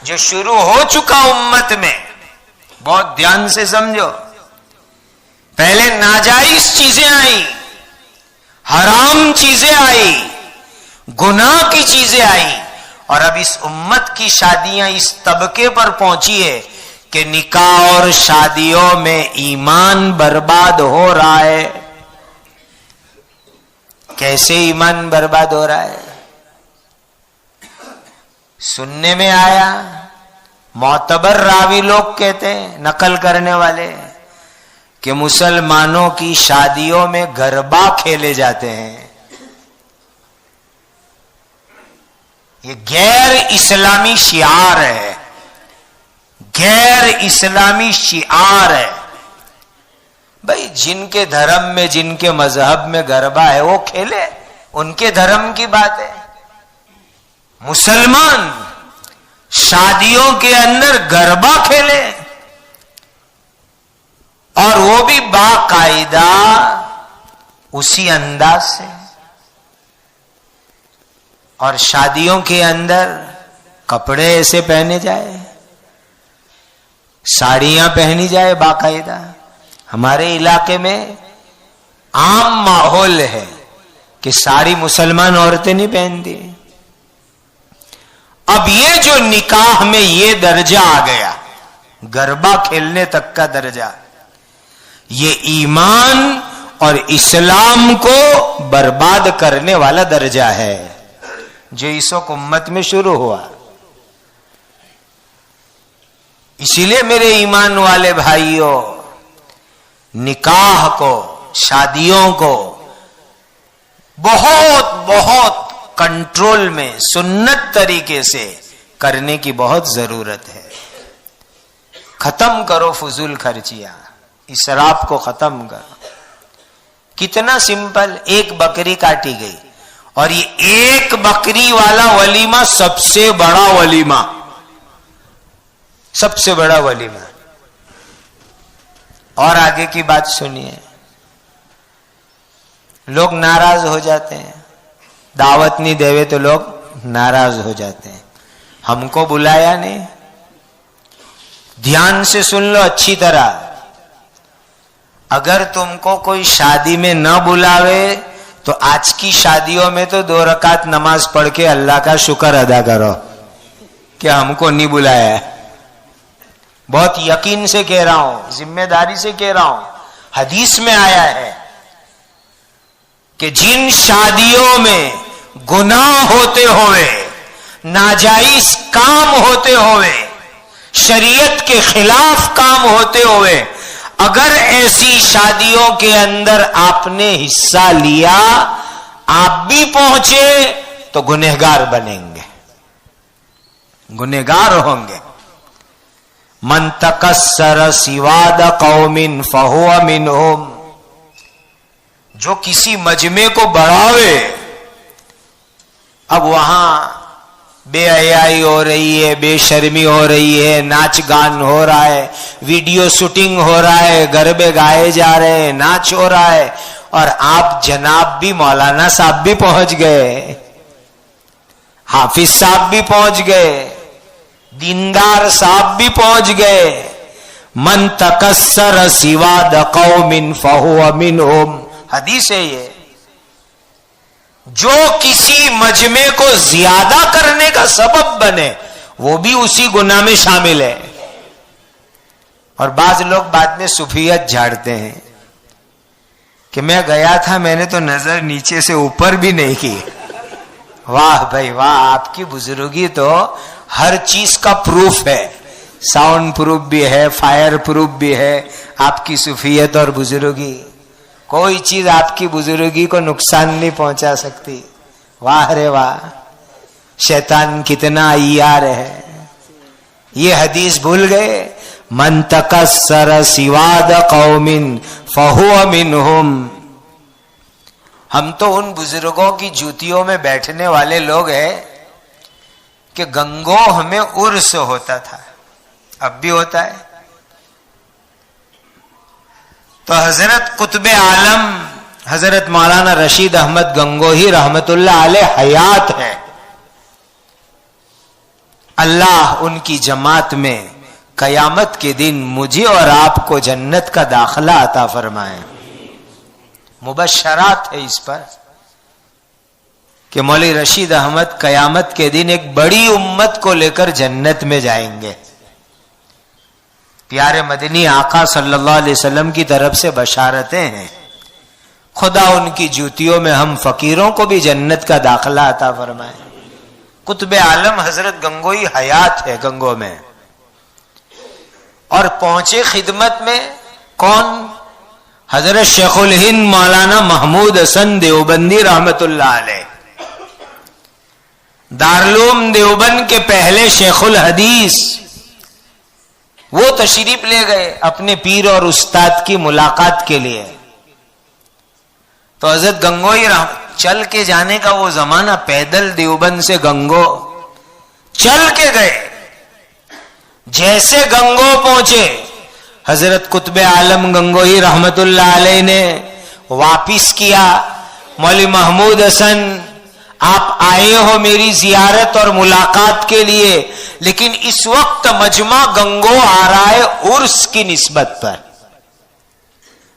[SPEAKER 2] جو شروع ہو چکا امت میں۔ بہت دھیان سے سمجھو، پہلے ناجائز چیزیں آئی، حرام چیزیں آئی، گناہ کی چیزیں آئی، اور اب اس امت کی شادیاں اس طبقے پر پہنچی ہے کہ نکاح اور شادیوں میں ایمان برباد ہو رہا ہے۔ کیسے ایمان برباد ہو رہا ہے؟ سننے میں آیا، معتبر راوی لوگ کہتے ہیں، نقل کرنے والے، کہ مسلمانوں کی شادیوں میں گربا کھیلے جاتے ہیں۔ یہ غیر اسلامی شعار ہے، غیر اسلامی شعار ہے۔ بھائی جن کے دھرم میں، جن کے مذہب میں گربا ہے وہ کھیلے، ان کے دھرم کی بات ہے۔ مسلمان شادیوں کے اندر گربا کھیلے، اور وہ بھی باقاعدہ اسی انداز سے، اور شادیوں کے اندر کپڑے ایسے پہنے جائے، ساڑیاں پہنی جائے باقاعدہ۔ ہمارے علاقے میں عام ماحول ہے کہ ساڑی مسلمان عورتیں نہیں پہنتی۔ اب یہ جو نکاح میں یہ درجہ آ گیا، گربا کھیلنے تک کا درجہ، یہ ایمان اور اسلام کو برباد کرنے والا درجہ ہے جو اس وقت امت میں شروع ہوا۔ اسی لیے میرے ایمان والے بھائیوں، نکاح کو، شادیوں کو بہت بہت کنٹرول میں سنت طریقے سے کرنے کی بہت ضرورت ہے۔ ختم کرو فضول خرچیاں، اسراف کو ختم کرو۔ کتنا سمپل، ایک بکری کاٹی گئی، اور یہ ایک بکری والا ولیمہ سب سے بڑا ولیمہ، سب سے بڑا ولیمہ۔ اور آگے کی بات سنیے، لوگ ناراض ہو جاتے ہیں، دعوت نہیں دے تو لوگ ناراض ہو جاتے ہیں، ہم کو بلایا نہیں۔ دھیان سے سن لو اچھی طرح، اگر تم کو کوئی شادی میں نہ بلاوے تو آج کی شادیوں میں تو 2 رکعت نماز پڑھ کے اللہ کا شکر ادا کرو کہ ہم کو نہیں بلایا ہے۔ بہت یقین سے کہہ رہا ہوں، ذمہ داری سے کہہ رہا ہوں، حدیث میں آیا ہے کہ جن شادیوں میں گناہ ہوتے ہوئے، ناجائز کام ہوتے ہوئے، شریعت کے خلاف کام ہوتے ہوئے، اگر ایسی شادیوں کے اندر آپ نے حصہ لیا، آپ بھی پہنچے تو گنہگار بنیں گے، گنہگار ہوں گے۔ من تکسر سواد قوم فہو منہم، جو کسی مجمع کو بڑھاوے، اب وہاں بے حیائی ہو رہی ہے، بے شرمی ہو رہی ہے، ناچ گان ہو رہا ہے، ویڈیو شوٹنگ ہو رہا ہے، گربے گائے جا رہے ہیں، ناچ ہو رہا ہے، اور آپ جناب بھی، مولانا صاحب بھی پہنچ گئے، حافظ صاحب بھی پہنچ گئے، دیندار صاحب بھی پہنچ گئے۔ من تکسر سواد قوم فہو منہم، حدیث ہے یہ۔ جو کسی مجمع کو زیادہ کرنے کا سبب بنے وہ بھی اسی گناہ میں شامل ہے۔ اور بعض لوگ بعد میں صوفیت جھاڑتے ہیں کہ میں گیا تھا، میں نے تو نظر نیچے سے اوپر بھی نہیں کی۔ واہ بھائی واہ، آپ کی بزرگی تو ہر چیز کا پروف ہے، ساؤنڈ پروف بھی ہے، فائر پروف بھی ہے آپ کی صوفیت اور بزرگی۔ کوئی چیز آپ کی بزرگی کو نقصان نہیں پہنچا سکتی۔ واہ رے واہ، شیطان کتنا عیار ہے۔ یہ حدیث بھول گئے، من تکسر سواد قوم فہو منہم۔ ہم تو ان بزرگوں کی جوتیوں میں بیٹھنے والے لوگ ہیں کہ گنگوہ میں عرس ہوتا تھا، اب بھی ہوتا ہے، تو حضرت قطب عالم حضرت مولانا رشید احمد گنگوہی رحمت اللہ علیہ حیات ہے، اللہ ان کی جماعت میں قیامت کے دن مجھے اور آپ کو جنت کا داخلہ عطا فرمائے۔ مبشرات ہے اس پر کہ مولوی رشید احمد قیامت کے دن ایک بڑی امت کو لے کر جنت میں جائیں گے۔ پیارے مدنی آقا صلی اللہ علیہ وسلم کی طرف سے بشارتیں ہیں، خدا ان کی جوتیوں میں ہم فقیروں کو بھی جنت کا داخلہ عطا فرمائے۔ قطب عالم حضرت گنگوئی حیات ہے گنگو میں، اور پہنچے خدمت میں کون؟ حضرت شیخ الہند مولانا محمود حسن دیوبندی رحمت اللہ علیہ، دارالعلوم دیوبند کے پہلے شیخ الحدیث، وہ تشریف لے گئے اپنے پیر اور استاد کی ملاقات کے لیے۔ تو حضرت گنگوئی چل کے جانے کا وہ زمانہ، پیدل دیوبند سے گنگو چل کے گئے۔ جیسے گنگو پہنچے، حضرت قطب عالم گنگوہی رحمت اللہ علیہ نے واپس کیا، مولوی محمود حسن آپ آئے ہو میری زیارت اور ملاقات کے لیے، لیکن اس وقت مجمع گنگو آ رہا ہے عرس کی نسبت پر،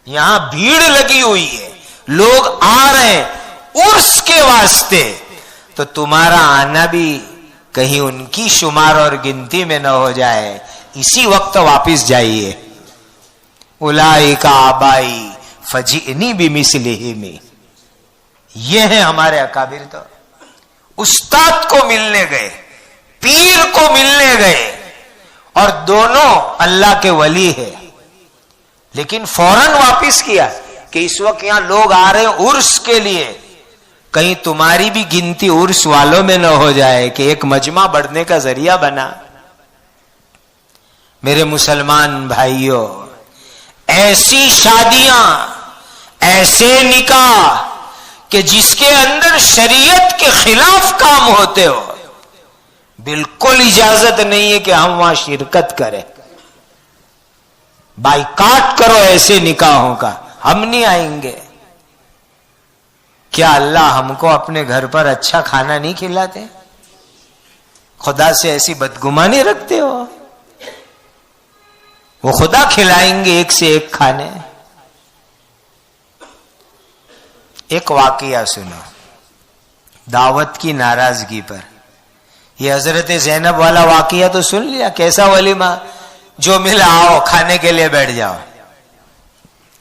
[SPEAKER 2] یہاں بھیڑ لگی ہوئی ہے، لوگ آ رہے ہیں عرس کے واسطے، تو تمہارا آنا بھی کہیں ان کی شمار اور گنتی میں نہ ہو جائے، اسی وقت واپس جائیے۔ اولئک آبائی فجئنی بمثلہم، یہ ہیں ہمارے اکابر۔ تو استاد کو ملنے گئے، پیر کو ملنے گئے، اور دونوں اللہ کے ولی ہے، لیکن فوراً واپس کیا کہ اس وقت یہاں لوگ آ رہے ہیں عرس کے لیے، کہیں تمہاری بھی گنتی عرس والوں میں نہ ہو جائے کہ ایک مجمع بڑھنے کا ذریعہ بنا۔ میرے مسلمان بھائیوں، ایسی شادیاں، ایسے نکاح کہ جس کے اندر شریعت کے خلاف کام ہوتے ہو، بالکل اجازت نہیں ہے کہ ہم وہاں شرکت کریں۔ بائیکاٹ کرو ایسے نکاحوں کا، ہم نہیں آئیں گے۔ کیا اللہ ہم کو اپنے گھر پر اچھا کھانا نہیں کھلاتے؟ خدا سے ایسی بدگمانی رکھتے ہو؟ وہ خدا کھلائیں گے ایک سے ایک کھانے۔ ایک واقعہ سنو دعوت کی ناراضگی پر۔ یہ حضرت زینب والا واقعہ تو سن لیا، کیسا ولیمہ، جو ملا آؤ کھانے کے لیے بیٹھ جاؤ۔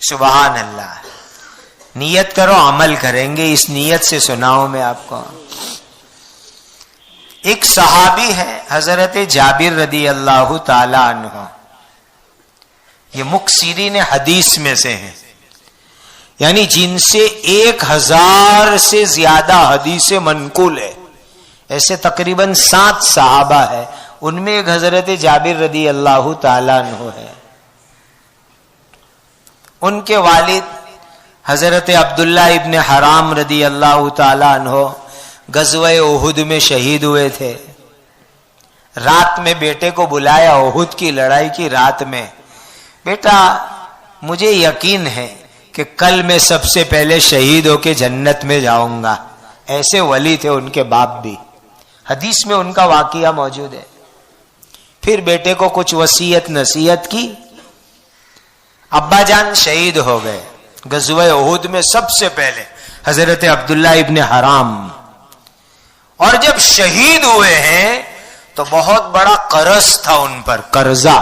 [SPEAKER 2] سبحان اللہ، نیت کرو عمل کریں گے، اس نیت سے سناؤں میں آپ کو۔ ایک صحابی ہے حضرت جابر رضی اللہ تعالی عنہ، یہ مکثرین حدیث میں سے ہیں، یعنی جن سے 1000 سے زیادہ حدیث منقول ہے، ایسے تقریباً 7 صحابہ ہے، ان میں ایک حضرت جابر رضی اللہ تعالیٰ عنہ ہے۔ ان کے والد حضرت عبداللہ ابن حرام رضی اللہ تعالیٰ عنہ غزوہ احد میں شہید ہوئے تھے۔ رات میں بیٹے کو بلایا، احد کی لڑائی کی رات میں، بیٹا مجھے یقین ہے کہ کل میں سب سے پہلے شہید ہو کے جنت میں جاؤں گا۔ ایسے ولی تھے ان کے باپ بھی، حدیث میں ان کا واقعہ موجود ہے۔ پھر بیٹے کو کچھ وصیت نصیحت کی، ابا جان شہید ہو گئے غزوہ احد میں سب سے پہلے حضرت عبداللہ ابن حرام، اور جب شہید ہوئے ہیں تو بہت بڑا قرض تھا ان پر، قرضہ،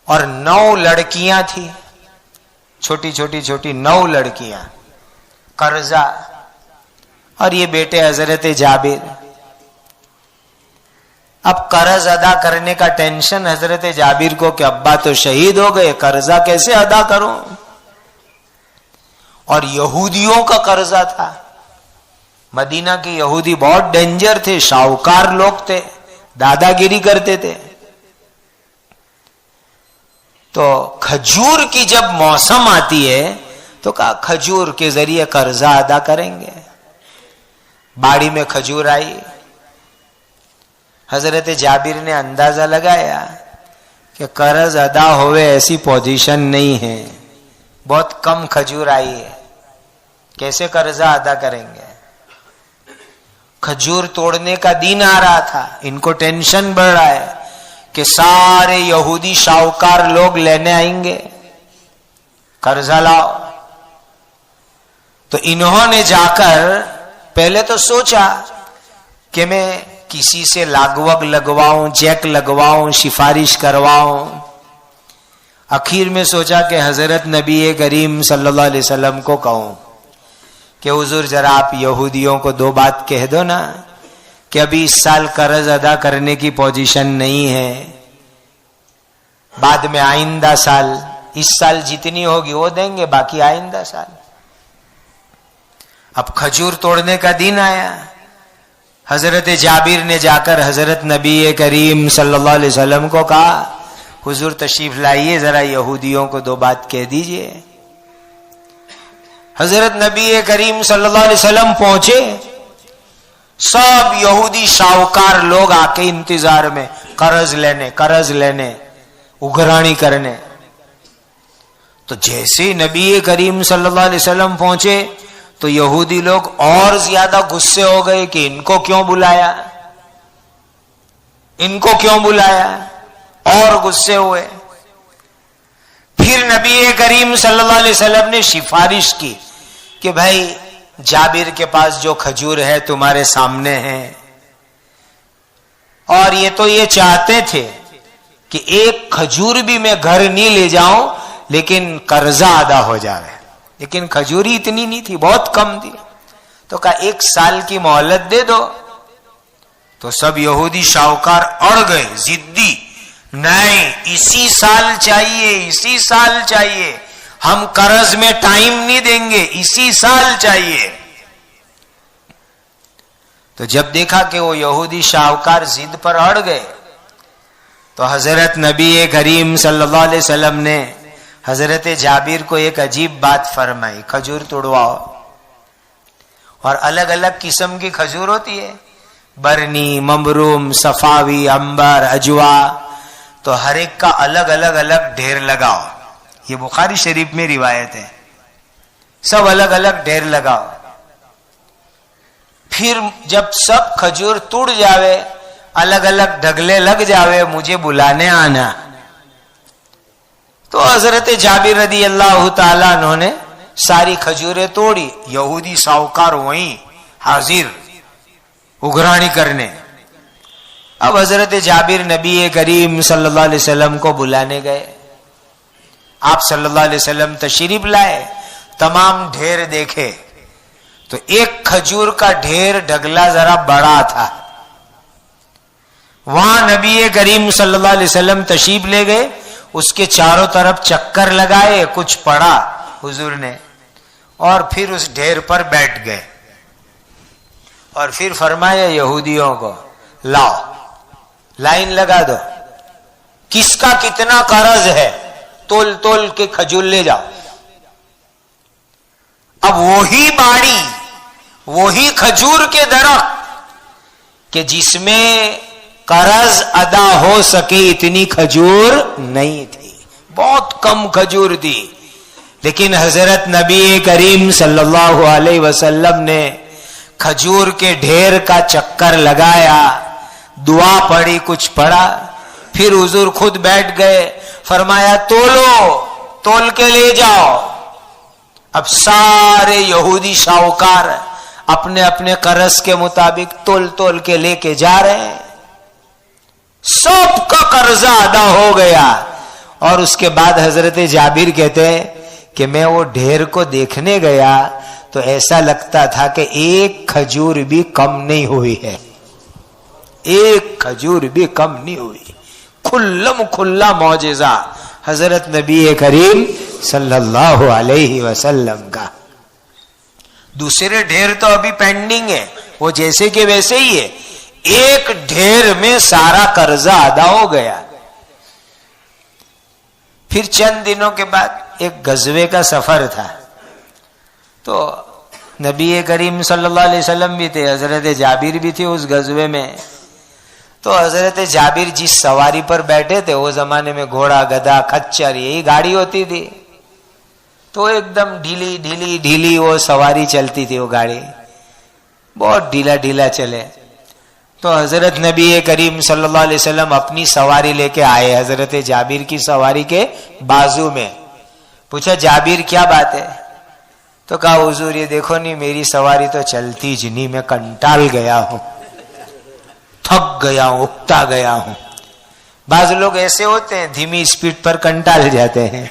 [SPEAKER 2] اور 9 لڑکیاں تھیں، چھوٹی چھوٹی چھوٹی 9 لڑکیاں، قرضہ، اور یہ بیٹے حضرت جابر۔ اب قرض ادا کرنے کا ٹینشن حضرت جابر کو کہ ابا تو شہید ہو گئے، قرضہ کیسے ادا کروں؟ اور یہودیوں کا قرضہ تھا، مدینہ کے یہودی بہت ڈینجر تھے، شاہوکار لوگ تھے، دادا گیری کرتے تھے۔ تو کھجور کی جب موسم آتی ہے تو کہا کھجور کے ذریعے قرضہ ادا کریں گے۔ باڑی میں کھجور آئی، حضرت جابر نے اندازہ لگایا کہ قرض ادا ہوئے ایسی پوزیشن نہیں ہے، بہت کم کھجور آئی ہے، کیسے قرضہ ادا کریں گے؟ کھجور توڑنے کا دن آ رہا تھا، ان کو ٹینشن بڑھ رہا ہے کہ سارے یہودی شاہوکار لوگ لینے آئیں گے، قرضہ لاؤ۔ تو انہوں نے جا کر پہلے تو سوچا کہ میں کسی سے لاگوگ لگواؤں، چیک لگواؤں، سفارش کرواؤں۔ اخیر میں سوچا کہ حضرت نبی کریم صلی اللہ علیہ وسلم کو کہوں کہ حضور ذرا آپ یہودیوں کو 2 بات کہہ دو نا کہ ابھی اس سال قرض ادا کرنے کی پوزیشن نہیں ہے، بعد میں آئندہ سال، اس سال جتنی ہوگی وہ دیں گے، باقی آئندہ سال۔ اب کھجور توڑنے کا دن آیا، حضرت جابر نے جا کر حضرت نبی کریم صلی اللہ علیہ وسلم کو کہا حضور تشریف لائیے، ذرا یہودیوں کو 2 بات کہہ دیجئے۔ حضرت نبی کریم صلی اللہ علیہ وسلم پہنچے، سب یہودی شاہوکار لوگ آ کے انتظار میں، قرض لینے اگرانی کرنے۔ تو جیسے نبی کریم صلی اللہ علیہ وسلم پہنچے تو یہودی لوگ اور زیادہ غصے ہو گئے کہ ان کو کیوں بلایا، اور غصے ہوئے۔ پھر نبی کریم صلی اللہ علیہ وسلم نے سفارش کی کہ بھائی جابر کے پاس جو کھجور ہے تمہارے سامنے ہے، اور یہ تو یہ چاہتے تھے کہ ایک کھجور بھی میں گھر نہیں لے جاؤں لیکن قرضہ ادا ہو جائے، لیکن کھجوری اتنی نہیں تھی، بہت کم تھی۔ تو کہا 1 سال کی مہلت دے دو، تو سب یہودی شاہکار اڑ گئے، ضدی، نہیں اسی سال چاہیے، اسی سال چاہیے، ہم قرض میں ٹائم نہیں دیں گے، اسی سال چاہیے۔ تو جب دیکھا کہ وہ یہودی شاہکار ضد پر اڑ گئے تو حضرت نبی کریم صلی اللہ علیہ وسلم نے حضرت جابر کو ایک عجیب بات فرمائی، کھجور توڑواؤ۔ اور الگ الگ قسم کی کھجور ہوتی ہے، برنی، ممروم، صفاوی، عنبر، اجوا، تو ہر ایک کا الگ الگ ڈھیر لگاؤ۔ یہ بخاری شریف میں روایت ہے، سب الگ الگ ڈھیر لگاؤ۔ پھر جب سب کھجور ٹوٹ جاوے، الگ الگ ڈھگلے لگ جاوے، مجھے بلانے آنا۔ تو حضرت جابر رضی اللہ تعالیٰ عنہ نے ساری کھجوریں توڑی، یہودی ساہوکار وہیں حاضر اگرانی کرنے۔ اب حضرت جابر نبی کریم صلی اللہ علیہ وسلم کو بلانے گئے، آپ صلی اللہ علیہ وسلم تشریف لائے، تمام ڈھیر دیکھے تو ایک کھجور کا ڈھیر ڈھگلا ذرا بڑا تھا، وہاں نبی کریم صلی اللہ علیہ وسلم تشریف لے گئے، اس کے چاروں طرف چکر لگائے، کچھ پڑھا حضور نے، اور پھر اس ڈھیر پر بیٹھ گئے، اور پھر فرمایا یہودیوں کو لاؤ، لائن لگا دو، کس کا کتنا قرض ہے تول تول کے کھجور لے جاؤ۔ اب وہی باڑی، وہی کھجور کے درخت کہ جس میں قرض ادا ہو سکے اتنی کھجور نہیں تھی، بہت کم کھجور تھی، لیکن حضرت نبی کریم صلی اللہ علیہ وسلم نے کھجور کے ڈھیر کا چکر لگایا، دعا پڑھی، کچھ پڑھا، پھر حضور خود بیٹھ گئے، فرمایا تولو، تول کے لے جاؤ۔ اب سارے یہودی شاہوکار اپنے اپنے قرض کے مطابق تول تول کے لے کے جا رہے ہیں، سب کا قرضہ ادا ہو گیا۔ اور اس کے بعد حضرت جابر کہتے ہیں کہ میں وہ ڈھیر کو دیکھنے گیا تو ایسا لگتا تھا کہ ایک کھجور بھی کم نہیں ہوئی ہے، ایک کھجور بھی کم نہیں ہوئی، کھلم کھلا معجزہ حضرت نبی کریم صلی اللہ علیہ وسلم کا۔ دوسرے ڈھیر تو ابھی پینڈنگ ہے، وہ جیسے کہ ویسے ہی ہے، ایک ڈھیر میں سارا قرضہ ادا ہو گیا۔ پھر چند دنوں کے بعد ایک غزوے کا سفر تھا، تو نبی کریم صلی اللہ علیہ وسلم بھی تھے، حضرت جابر بھی تھے اس غزوے میں۔ تو حضرت جابر جس سواری پر بیٹھے تھے، وہ زمانے میں گھوڑا، گدھا، کچر یہی گاڑی ہوتی تھی، تو ایک دم ڈھیلی ڈھیلی ڈھیلی وہ سواری چلتی تھی، وہ گاڑی بہت ڈھیلا ڈھیلا چلے۔ تو حضرت نبی کریم صلی اللہ علیہ وسلم اپنی سواری لے کے آئے حضرت جابر کی سواری کے بازو میں، پوچھا جابر کیا بات ہے؟ تو کہا حضور یہ دیکھو نہیں، میری سواری تو چلتی جنی، میں کنٹال گیا ہوں، تھک گیا ہوں، اکتا گیا ہوں۔ بعض لوگ ایسے ہوتے ہیں دھیمی اسپیڈ پر کنٹال جاتے ہیں۔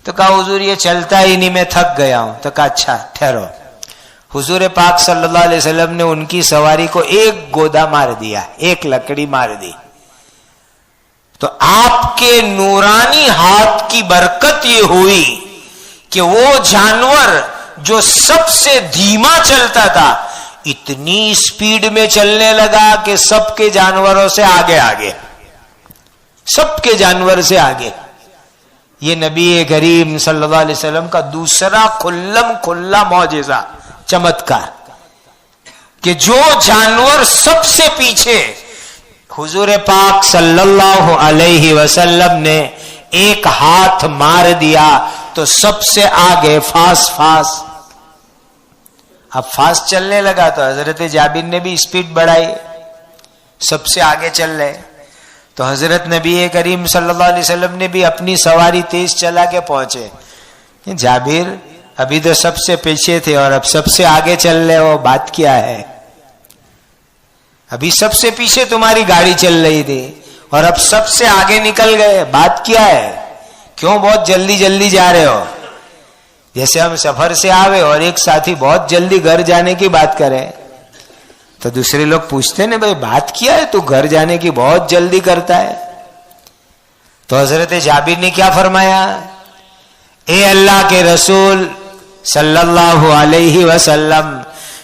[SPEAKER 2] تو کہا حضور یہ چلتا ہی نہیں، میں تھک گیا ہوں۔ تو کہا اچھا ٹھہرو۔ حضور پاک صلی اللہ علیہ وسلم نے ان کی سواری کو ایک گودا مار دیا، ایک لکڑی مار دی، تو آپ کے نورانی ہاتھ کی برکت یہ ہوئی کہ وہ جانور جو سب سے دھیما چلتا تھا اتنی اسپیڈ میں چلنے لگا کہ سب کے جانوروں سے آگے آگے، سب کے جانور سے آگے۔ یہ نبی کریم صلی اللہ علیہ وسلم کا دوسرا کھلم کھلا معجزہ، چمتکار، کہ جو جانور سب سے پیچھے حضور پاک صلی اللہ علیہ وسلم نے ایک ہاتھ مار دیا تو سب سے آگے فاس فاس۔ اب فاس چلنے لگا تو حضرت جابر نے بھی اسپیڈ بڑھائی، سب سے آگے چل رہے، تو حضرت نبی کریم صلی اللہ علیہ وسلم نے بھی اپنی سواری تیز چلا کے پہنچے۔ جابر ابھی تو سب سے پیچھے تھے اور اب سب سے آگے چل رہے ہو، بات کیا ہے؟ ابھی سب سے پیچھے تمہاری گاڑی چل رہی تھی اور اب سب سے آگے نکل گئے، بات کیا ہے؟ کیوں بہت جلدی جلدی جا رہے ہو؟ جیسے ہم سفر سے آوے اور ایک ساتھی بہت جلدی گھر جانے کی بات کرے تو دوسرے لوگ پوچھتے نا بھائی بات کیا ہے تو گھر جانے کی بہت جلدی کرتا ہے. تو حضرت جابر نے کیا فرمایا, اے اللہ کے رسول صلی اللہ علیہ وسلم,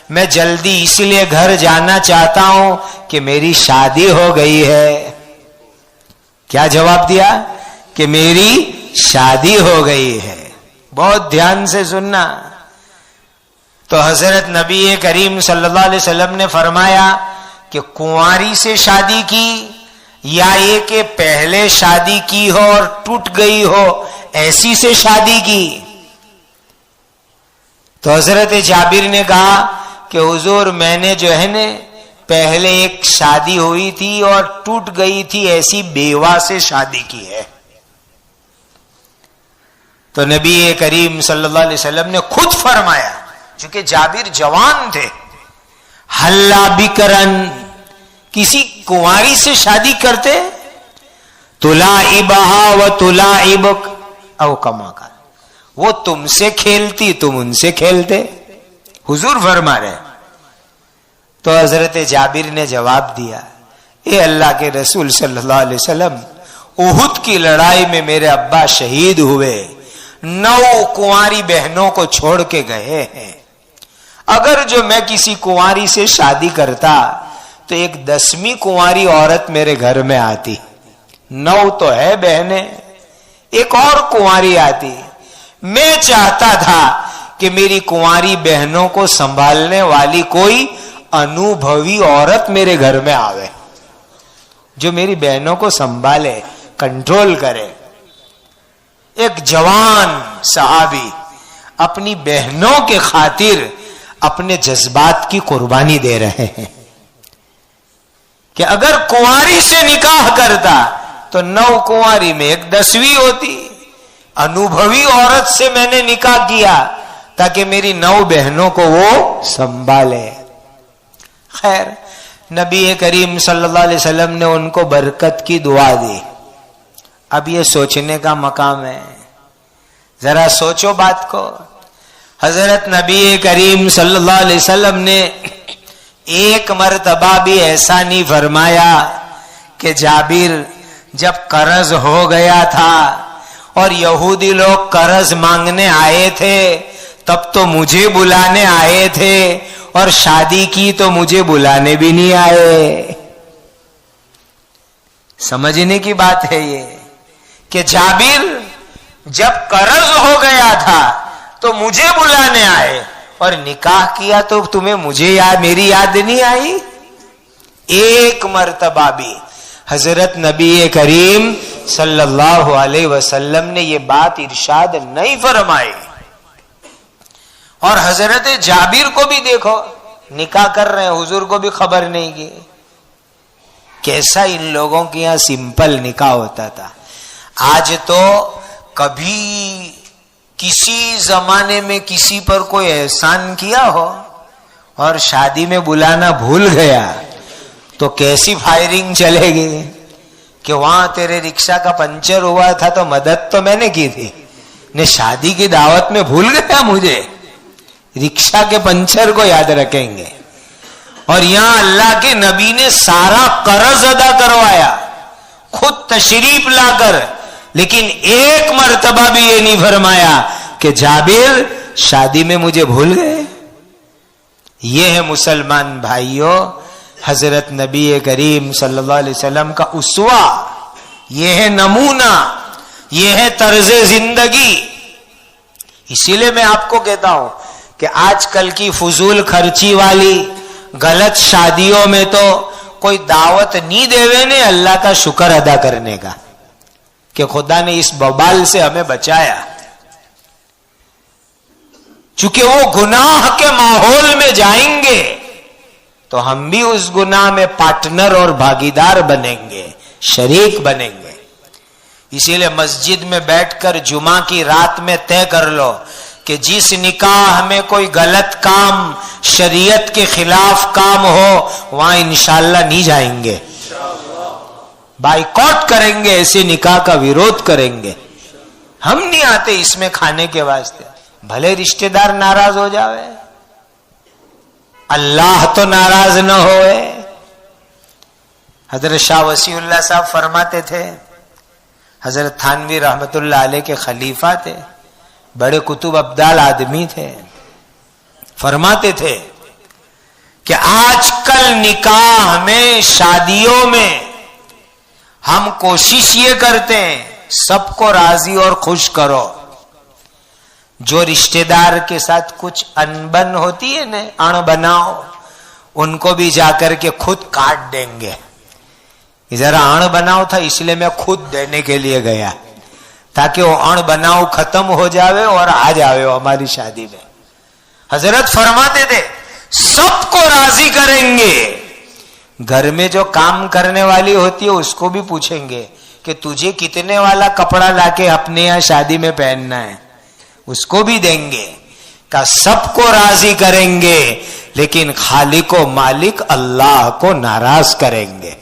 [SPEAKER 2] میں جلدی اس لیے گھر جانا چاہتا ہوں کہ میری شادی ہو گئی ہے. کیا جواب دیا؟ کہ میری شادی ہو گئی ہے. بہت دھیان سے سننا. تو حضرت نبی کریم صلی اللہ علیہ وسلم نے فرمایا کہ کنواری سے شادی کی یا یہ کہ پہلے شادی کی ہو اور ٹوٹ گئی ہو ایسی سے شادی کی؟ تو حضرت جابر نے کہا کہ حضور میں نے جو ہے نا پہلے ایک شادی ہوئی تھی اور ٹوٹ گئی تھی ایسی بیوہ سے شادی کی ہے. تو نبی کریم صلی اللہ علیہ وسلم نے خود فرمایا, چونکہ جابر جوان تھے, ہلا بکرن, کسی کنواری سے شادی کرتے, تلاعبہا و تلاعبک او کما کا, وہ تم سے کھیلتی تم ان سے کھیلتے. حضور فرما رہے. تو حضرت جابر نے جواب دیا, اے اللہ کے رسول صلی اللہ علیہ وسلم, احد کی لڑائی میں میرے ابا شہید ہوئے, 9 کنواری بہنوں کو چھوڑ کے گئے ہیں. اگر جو میں کسی کنواری سے شادی کرتا تو ایک 10ویں کنواری عورت میرے گھر میں آتی. 9 تو ہے بہنیں, ایک اور کنواری آتی. میں چاہتا تھا کہ میری کنواری بہنوں کو سنبھالنے والی کوئی انوبھوی عورت میرے گھر میں آوے, جو میری بہنوں کو سنبھالے, کنٹرول کرے. ایک جوان صحابی اپنی بہنوں کے خاطر اپنے جذبات کی قربانی دے رہے ہیں کہ اگر کنواری سے نکاح کرتا تو 9 کنواری میں ایک 10ویں ہوتی. انوبھوی عورت سے میں نے نکاح کیا تاکہ میری 9 بہنوں کو وہ سنبھالے. خیر, نبی کریم صلی اللہ علیہ وسلم نے ان کو برکت کی دعا دی. اب یہ سوچنے کا مقام ہے, ذرا سوچو بات کو. حضرت نبی کریم صلی اللہ علیہ وسلم نے ایک مرتبہ بھی ایسا نہیں فرمایا کہ جابر جب قرض ہو گیا تھا اور یہودی لوگ قرض مانگنے آئے تھے تب تو مجھے بلانے آئے تھے, اور شادی کی تو مجھے بلانے بھی نہیں آئے. سمجھنے کی بات ہے یہ کہ جابر جب قرض ہو گیا تھا تو مجھے بلانے آئے, اور نکاح کیا تو تمہیں مجھے میری یاد نہیں آئی. ایک مرتبہ بھی حضرت نبی کریم صلی اللہ علیہ وسلم نے یہ بات ارشاد نہیں فرمائی. اور حضرت جابر کو بھی دیکھو, نکاح کر رہے ہیں, حضور کو بھی خبر نہیں کی. کیسا ان لوگوں کے یہاں سمپل نکاح ہوتا تھا. آج تو کبھی کسی زمانے میں کسی پر کوئی احسان کیا ہو اور شادی میں بلانا بھول گیا تو کیسی فائرنگ چلے گی کہ وہاں تیرے رکشا کا پنچر ہوا تھا تو مدد تو میں نے کی تھی, نے شادی کی دعوت میں بھول گیا مجھے. رکشا کے پنچر کو یاد رکھیں گے. اور یہاں اللہ کے نبی نے سارا قرض ادا کروایا خود تشریف لا کر, لیکن ایک مرتبہ بھی یہ نہیں فرمایا کہ جابر شادی میں مجھے بھول گئے. یہ ہے مسلمان بھائیوں حضرت نبی کریم صلی اللہ علیہ وسلم کا اسوہ, یہ ہے نمونہ, یہ ہے طرز زندگی. اسی لیے میں آپ کو کہتا ہوں کہ آج کل کی فضول خرچی والی غلط شادیوں میں تو کوئی دعوت نہیں دیوے نے اللہ کا شکر ادا کرنے کا کہ خدا نے اس ببال سے ہمیں بچایا. چونکہ وہ گناہ کے ماحول میں جائیں گے تو ہم بھی اس گناہ میں پارٹنر اور بھاگیدار بنیں گے, شریک بنیں گے. اسی لیے مسجد میں بیٹھ کر جمعہ کی رات میں طے کر لو کہ جس نکاح میں کوئی غلط کام شریعت کے خلاف کام ہو وہاں انشاءاللہ نہیں جائیں گے, بائیکاٹ کریں گے, ایسے نکاح کا ویرودھ کریں گے. ہم نہیں آتے اس میں کھانے کے واسطے, بھلے رشتہ دار ناراض ہو جاوے. اللہ تو ناراض نہ ہوئے. حضرت شاہ وسیع اللہ صاحب فرماتے تھے، حضرت تھانوی رحمت اللہ علیہ کے خلیفہ تھے، بڑے کتب ابدال آدمی تھے، فرماتے تھے کہ آج کل نکاح میں، شادیوں میں ہم کوشش یہ کرتے ہیں سب کو راضی اور خوش کرو. جو رشتہ دار کے ساتھ کچھ انبن ہوتی ہے نا، اڑ بناؤ، ان کو بھی جا کر کے خود کاٹ دیں گے. ذرا اڑ بناؤ تھا اس لیے میں خود دینے کے لیے گیا تاکہ وہ اڑ بناؤ ختم ہو جاوے اور آ جاوے ہماری شادی میں. حضرت فرماتے تھے سب کو راضی کریں گے. گھر میں جو کام کرنے والی ہوتی ہے اس کو بھی پوچھیں گے کہ تجھے کتنے والا کپڑا لا کے اپنے یہاں شادی میں پہننا ہے، اس کو بھی دیں گے. کہ سب کو راضی کریں گے لیکن خالق و مالک اللہ کو ناراض کریں گے.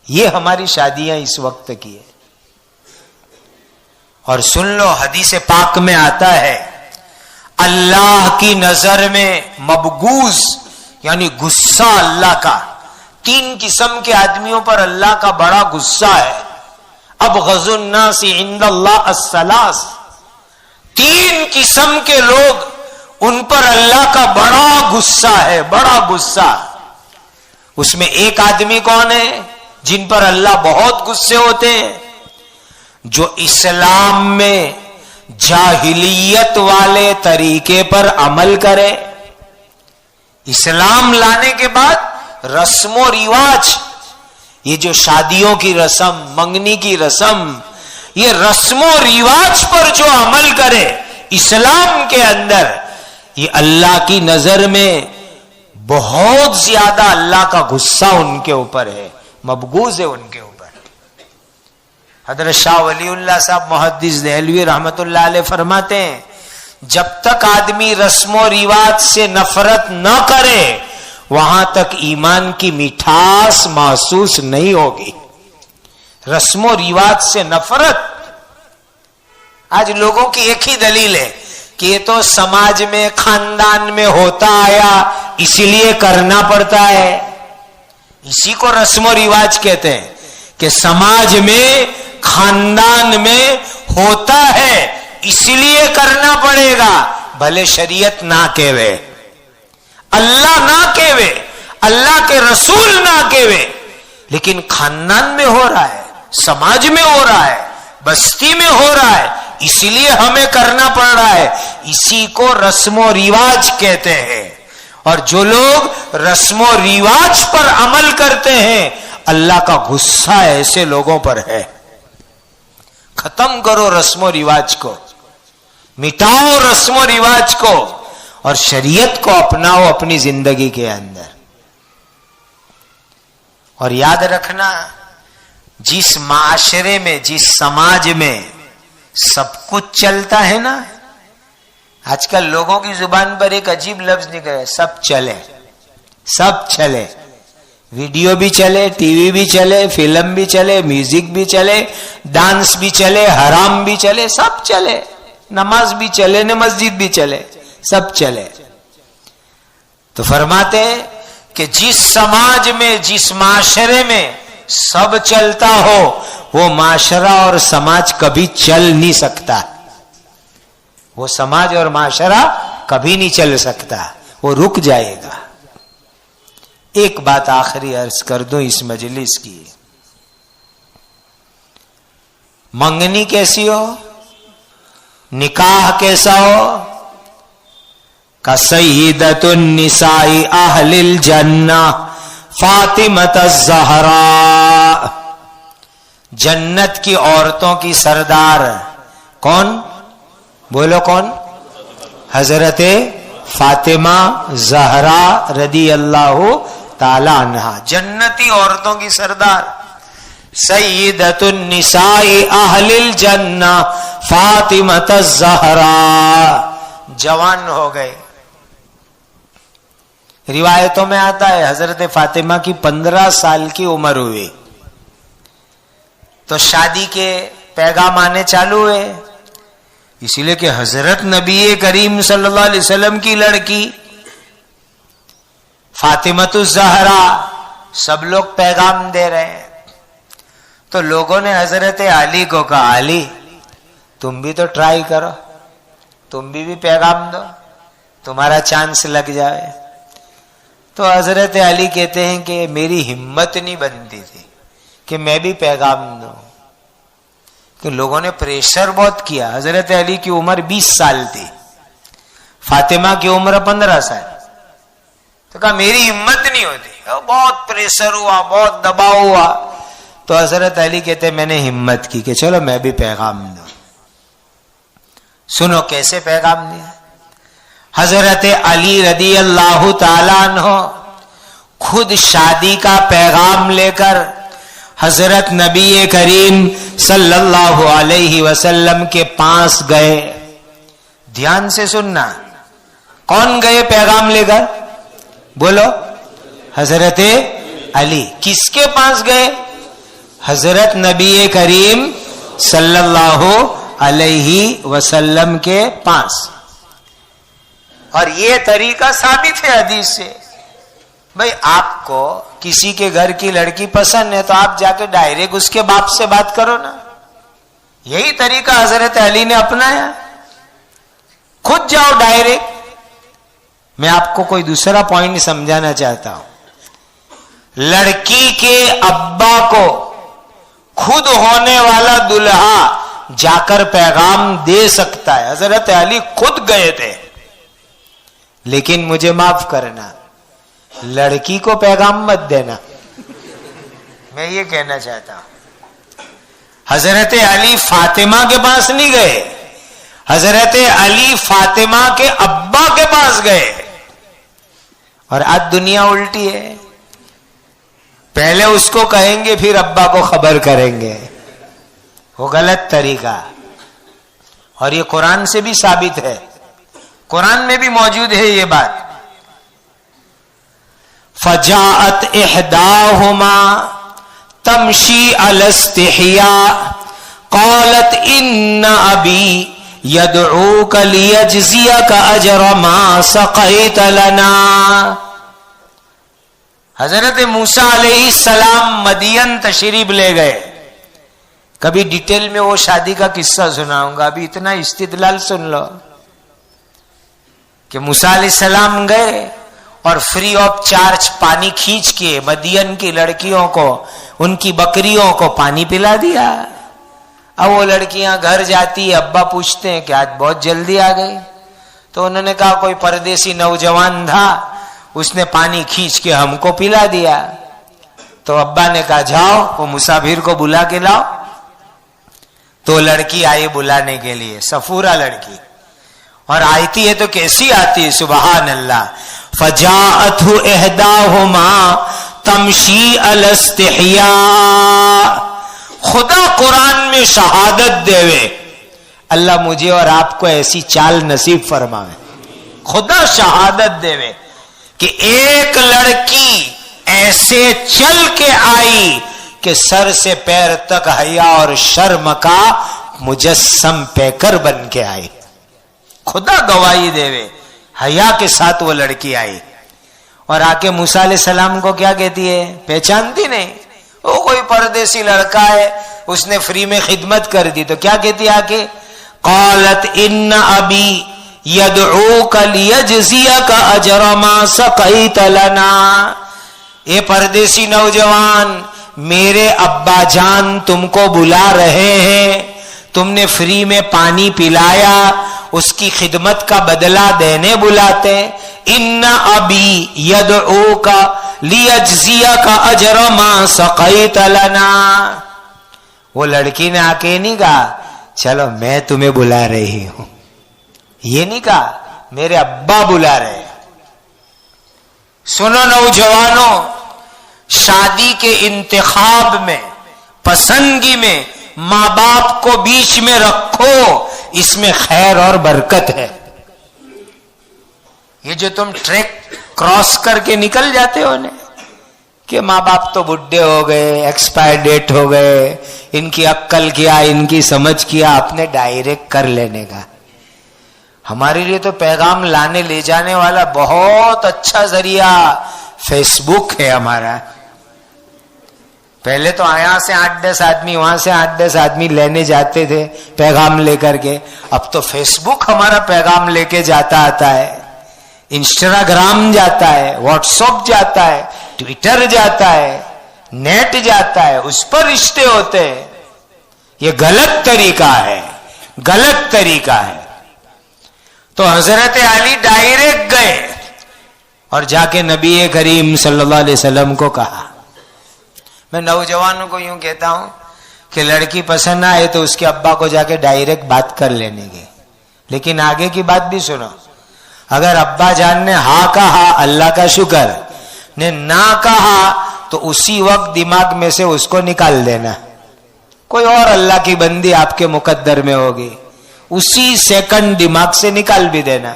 [SPEAKER 2] یہ ہماری شادیاں اس وقت کی ہے. اور سن لو، حدیث پاک میں آتا ہے اللہ کی نظر میں مبغوض یعنی غصہ اللہ کا، 3 قسم کے آدمیوں پر اللہ کا بڑا غصہ ہے. ابغض الناس عند اللہ الثلاث، 3 قسم کے لوگ ان پر اللہ کا بڑا غصہ ہے، بڑا غصہ. اس میں ایک آدمی کون ہے جن پر اللہ بہت غصے ہوتے ہیں؟ جو اسلام میں جاہلیت والے طریقے پر عمل کرے. اسلام لانے کے بعد رسم و رواج، یہ جو شادیوں کی رسم، منگنی کی رسم، یہ رسم و رواج پر جو عمل کرے اسلام کے اندر، یہ اللہ کی نظر میں بہت زیادہ اللہ کا غصہ ان کے اوپر ہے، مبغوض ہے ان کے اوپر. حضرت شاہ ولی اللہ صاحب محدث دہلوی رحمت اللہ علیہ فرماتے ہیں جب تک آدمی رسم و رواج سے نفرت نہ کرے وہاں تک ایمان کی مٹھاس محسوس نہیں ہوگی. رسم و رواج سے نفرت. آج لوگوں کی ایک ہی دلیل ہے کہ یہ تو سماج میں، خاندان میں ہوتا آیا اسی لیے کرنا پڑتا ہے. اسی کو رسم و رواج کہتے ہیں کہ سماج میں، خاندان میں ہوتا ہے اس لیے کرنا پڑے گا، بھلے شریعت نہ کہوے، اللہ نہ کہوے، اللہ کے رسول نہ کہوے، لیکن خاندان میں ہو رہا ہے، سماج میں ہو رہا ہے، بستی میں ہو رہا ہے، اسی لیے ہمیں کرنا پڑ رہا ہے. اسی کو رسم و رواج کہتے ہیں. اور جو لوگ رسم و رواج پر عمل کرتے ہیں اللہ کا غصہ ایسے لوگوں پر ہے. ختم کرو رسم و رواج کو، مٹاؤ رسم و رواج کو اور شریعت کو اپناؤ اپنی زندگی کے اندر. اور یاد رکھنا، جس معاشرے میں، جس سماج میں سب کچھ چلتا ہے نا، آج کل لوگوں کی زبان پر ایک عجیب لفظ نکلا ہے، سب چلے، سب چلے، ویڈیو بھی چلے، ٹی وی بھی چلے، فلم بھی چلے، میوزک بھی چلے، ڈانس بھی چلے، حرام بھی چلے، سب چلے، نماز بھی چلے، مسجد بھی چلے، سب چلے. تو فرماتے ہیں کہ جس سماج میں، جس معاشرے میں سب چلتا ہو وہ معاشرہ اور سماج کبھی چل نہیں سکتا. وہ سماج اور معاشرہ کبھی نہیں چل سکتا، وہ رک جائے گا. ایک بات آخری عرض کر دوں اس مجلس کی، منگنی کیسی ہو، نکاح کیسا ہو؟ کا سیدۃ النساء اہل الجنہ فاطمۃ الزہراء، جنت کی عورتوں کی سردار کون؟ بولو کون؟ حضرت فاطمہ زہرا رضی اللہ تعالی عنہا، جنتی عورتوں کی سردار. سیدۃ النساء اہل الجنہ فاطمۃ الزہراء، جوان ہو گئے. روایتوں میں آتا ہے حضرت فاطمہ کی 15 سال کی عمر ہوئی تو شادی کے پیغام آنے چالو ہوئے، اسی لیے کہ حضرت نبی کریم صلی اللہ علیہ وسلم کی لڑکی. فاطمۃ الزہرا، سب لوگ پیغام دے رہے ہیں. تو لوگوں نے حضرت علی کو کہا علی تم بھی تو ٹرائی کرو، تم بھی پیغام دو، تمہارا چانس لگ جائے. تو حضرت علی کہتے ہیں کہ میری ہمت نہیں بنتی تھی کہ میں بھی پیغام دوں، کہ لوگوں نے پریشر بہت کیا. حضرت علی کی عمر 20 سال تھی، فاطمہ کی عمر 15 سال. تو کہا میری ہمت نہیں ہوتی، بہت پریشر ہوا، بہت دباؤ ہوا. تو حضرت علی کہتے میں نے ہمت کی کہ چلو میں بھی پیغام دوں. سنو کیسے پیغام دیا. حضرت علی رضی اللہ تعالیٰ عنہ خود شادی کا پیغام لے کر حضرت نبی کریم صلی اللہ علیہ وسلم کے پاس گئے. دھیان سے سننا، کون گئے پیغام لے کر؟ بولو. حضرت علی. کس کے پاس گئے؟ حضرت نبی کریم صلی اللہ علیہ وسلم کے پاس. اور یہ طریقہ ثابت ہے حدیث سے. بھئی آپ کو کسی کے گھر کی لڑکی پسند ہے تو آپ جا کے ڈائریکٹ اس کے باپ سے بات کرو نا. یہی طریقہ حضرت علی نے اپنایا. خود جاؤ ڈائریکٹ. میں آپ کو کوئی دوسرا پوائنٹ سمجھانا چاہتا ہوں. لڑکی کے ابا کو خود ہونے والا دلہا جا کر پیغام دے سکتا ہے. حضرت علی خود گئے تھے. لیکن مجھے معاف کرنا، لڑکی کو پیغام مت دینا. میں یہ کہنا چاہتا ہوں. حضرت علی فاطمہ کے پاس نہیں گئے، حضرت علی فاطمہ کے ابا کے پاس گئے. اور آج دنیا الٹی ہے، پہلے اس کو کہیں گے پھر ابا کو خبر کریں گے. وہ غلط طریقہ. اور یہ قرآن سے بھی ثابت ہے، قرآن میں بھی موجود ہے یہ بات. فجاءت احداہما تمشی علی استحیاء قالت ان ابی یدعوک لیجزیک اجر ما سقیت لنا. حضرت موسیٰ علیہ السلام مدین تشریف لے گئے. کبھی ڈیٹیل میں وہ شادی کا قصہ سناؤں گا، ابھی اتنا استدلال سن لو کہ موسیٰ علیہ السلام گئے اور فری آف چارج پانی کھینچ کے مدین کی لڑکیوں کو، ان کی بکریوں کو پانی پلا دیا. اب وہ لڑکیاں گھر جاتی، ابا پوچھتے ہیں کہ آج بہت جلدی آ گئی. تو انہوں نے کہا کوئی پردیسی نوجوان تھا، اس نے پانی کھینچ کے ہم کو پلا دیا. تو ابا نے کہا جاؤ وہ مسافر کو بلا کے لاؤ. تو لڑکی آئی بلانے کے لیے، صفورہ لڑکی. اور آتی ہے تو کیسی آتی ہے، سبحان اللہ. فجاءتہ احداہما تمشی علی استحیاء. خدا قرآن میں شہادت دے، اللہ مجھے اور آپ کو ایسی چال نصیب فرمائے. خدا شہادت دے کہ ایک لڑکی ایسے چل کے آئی کہ سر سے پیر تک حیا اور شرم کا مجسم پیکر بن کے آئی. خدا گواہی دے، حیا کے ساتھ وہ لڑکی آئی. اور آ کے موسیٰ علیہ السلام کو کیا کہتی ہے؟ پہچانتی نہیں، وہ کوئی پردیسی لڑکا ہے، اس نے فری میں خدمت کر دی. تو کیا کہتی ہے آ کے؟ قالت ان ابی یدعوک لیجزیک اجر ما سقیت لنا. اے پردیسی نوجوان، میرے ابا جان تم کو بلا رہے ہیں، تم نے فری میں پانی پلایا، اس کی خدمت کا بدلہ دینے بلاتے. ان ابی یدعوک لیجزیک اجر ما سقیت لنا. وہ لڑکی نے آ کے نہیں کہا چلو میں تمہیں بلا رہی ہوں، یہ نہیں کہا میرے ابا بلا رہے. سنو نوجوانوں، شادی کے انتخاب میں، پسندگی میں ماں باپ کو بیچ میں رکھو، اس میں خیر اور برکت ہے. یہ جو تم ٹریک کراس کر کے نکل جاتے ہو نا کہ ماں باپ تو بڈھے ہو گئے، ایکسپائر ڈیٹ ہو گئے، ان کی عقل کیا، ان کی سمجھ کیا، اپنے ڈائریکٹ کر لینے کا. ہمارے لیے تو پیغام لانے لے جانے والا بہت اچھا ذریعہ فیس بک ہے ہمارا. پہلے تو یہاں سے 8-10 آدمی وہاں سے 8-10 آدمی لینے جاتے تھے پیغام لے کر کے. اب تو فیس بک ہمارا پیغام لے کے جاتا آتا ہے, انسٹاگرام جاتا ہے, واٹس ایپ جاتا ہے, ٹویٹر جاتا ہے, نیٹ جاتا ہے, اس پر رشتے ہوتے ہیں. یہ غلط طریقہ ہے, غلط طریقہ ہے. تو حضرت علی ڈائریکٹ گئے اور جا کے نبی کریم صلی اللہ علیہ وسلم کو کہا. میں نوجوانوں کو یوں کہتا ہوں کہ لڑکی پسند آئے تو اس کے ابا کو جا کے ڈائریکٹ بات کر لینے کے, لیکن آگے کی بات بھی سنو. اگر ابا جان نے ہاں کہا اللہ کا شکر, نے نہ کہا تو اسی وقت دماغ میں سے اس کو نکال دینا. کوئی اور اللہ کی بندی آپ کے مقدر میں ہوگی, اسی سیکنڈ دماغ سے نکال بھی دینا.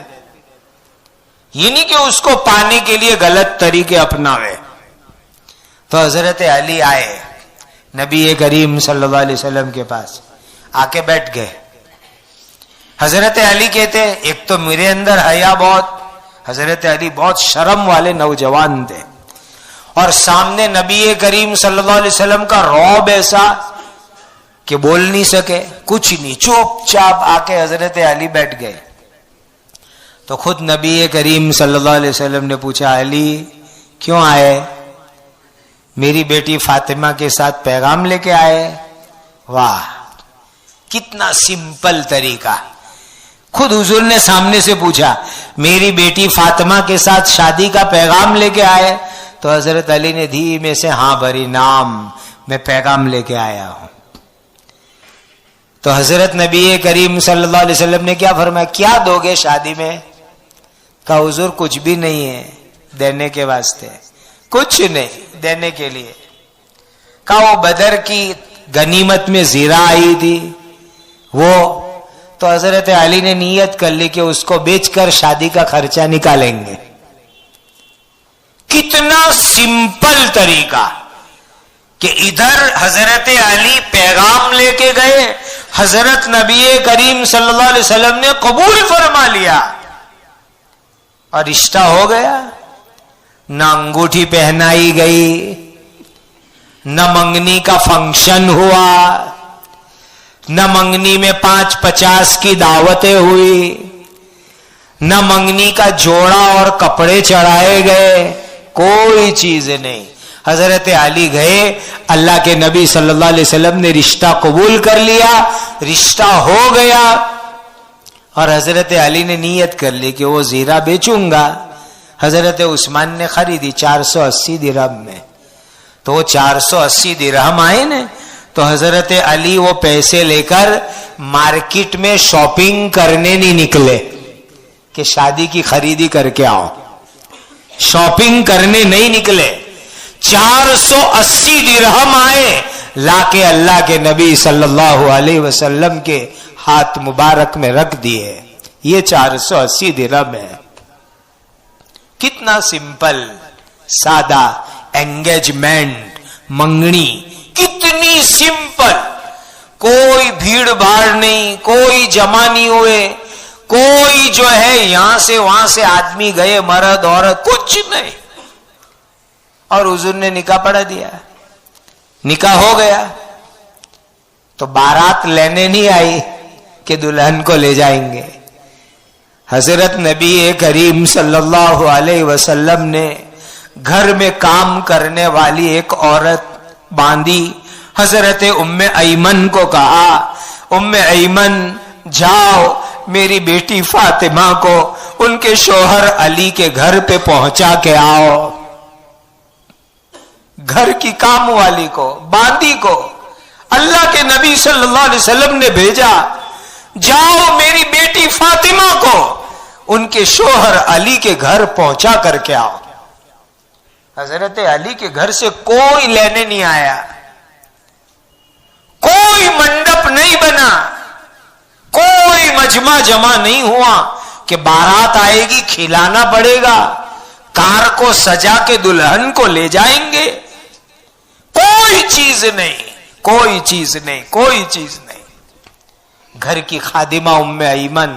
[SPEAKER 2] یہ نہیں کہ اس کو پانے کے لیے غلط طریقے اپناوے. تو حضرت علی آئے نبی کریم صلی اللہ علیہ وسلم کے پاس, آ کے بیٹھ گئے. حضرت علی کہتے ایک تو میرے اندر حیا بہت, حضرت علی بہت شرم والے نوجوان تھے, اور سامنے نبی کریم صلی اللہ علیہ وسلم کا رعب ایسا کہ بول نہیں سکے, کچھ نہیں, چوپ چاپ آ کے حضرت علی بیٹھ گئے. تو خود نبی کریم صلی اللہ علیہ وسلم نے پوچھا, علی کیوں آئے؟ میری بیٹی فاطمہ کے ساتھ پیغام لے کے آئے. واہ کتنا سمپل طریقہ. خود حضور نے سامنے سے پوچھا, میری بیٹی فاطمہ کے ساتھ شادی کا پیغام لے کے آئے؟ تو حضرت علی نے دھیمے سے ہاں بھری, نام میں پیغام لے کے آیا ہوں. تو حضرت نبی کریم صلی اللہ علیہ وسلم نے کیا فرمایا, کیا دو گے شادی میں؟ کہا حضور کچھ بھی نہیں ہے دینے کے واسطے, کچھ نہیں دینے کے لیے. کہا وہ بدر کی غنیمت میں زیرہ آئی تھی وہ, تو حضرت علی نے نیت کر لی کہ اس کو بیچ کر شادی کا خرچہ نکالیں گے. کتنا سمپل طریقہ کہ ادھر حضرت علی پیغام لے کے گئے, حضرت نبی کریم صلی اللہ علیہ وسلم نے قبول فرما لیا اور رشتہ ہو گیا. نہ انگوٹھی پہنائی گئی, نہ منگنی کا فنکشن ہوا, نہ منگنی میں 5-50 کی دعوتیں ہوئی, نہ منگنی کا جوڑا اور کپڑے چڑھائے گئے, کوئی چیز نہیں. حضرت علی گئے, اللہ کے نبی صلی اللہ علیہ وسلم نے رشتہ قبول کر لیا, رشتہ ہو گیا. اور حضرت علی نے نیت کر لی کہ وہ زیرہ بیچوں گا. حضرت عثمان نے خریدی 480 درہم میں. تو وہ 480 درہم آئے نا, تو حضرت علی وہ پیسے لے کر مارکیٹ میں شاپنگ کرنے نہیں نکلے کہ شادی کی خریدی کر کے آؤ, شاپنگ کرنے نہیں نکلے. 480 درہم آئے, لا کے اللہ کے نبی صلی اللہ علیہ وسلم کے ہاتھ مبارک میں رکھ دیے. یہ 480 درہم ہے. کتنا سمپل سادہ انگیجمنٹ, منگنی کتنی سمپل, کوئی بھیڑ بھاڑ نہیں, کوئی جمع نہیں ہوئے, کوئی جو ہے یہاں سے وہاں سے آدمی گئے, مرد عورت کچھ نہیں. اور حضور نے نکاح پڑھا دیا, نکاح ہو گیا. تو بارات لینے نہیں آئی کہ دلہن کو لے جائیں گے. حضرت نبی کریم صلی اللہ علیہ وسلم نے گھر میں کام کرنے والی ایک عورت باندھی. حضرت ام ایمن کو کہا, ام ایمن جاؤ میری بیٹی فاطمہ کو ان کے شوہر علی کے گھر پہ پہنچا کے آؤ. گھر کی کام والی کو, باندی کو اللہ کے نبی صلی اللہ علیہ وسلم نے بھیجا, جاؤ میری بیٹی فاطمہ کو ان کے شوہر علی کے گھر پہنچا کر کے آؤ. حضرت علی کے گھر سے کوئی لینے نہیں آیا, کوئی منڈپ نہیں بنا, کوئی مجمع جمع نہیں ہوا کہ بارات آئے گی کھلانا پڑے گا, کار کو سجا کے دلہن کو لے جائیں گے. کوئی چیز نہیں, کوئی چیز نہیں, کوئی چیز نہیں. گھر کی خادمہ ام ایمن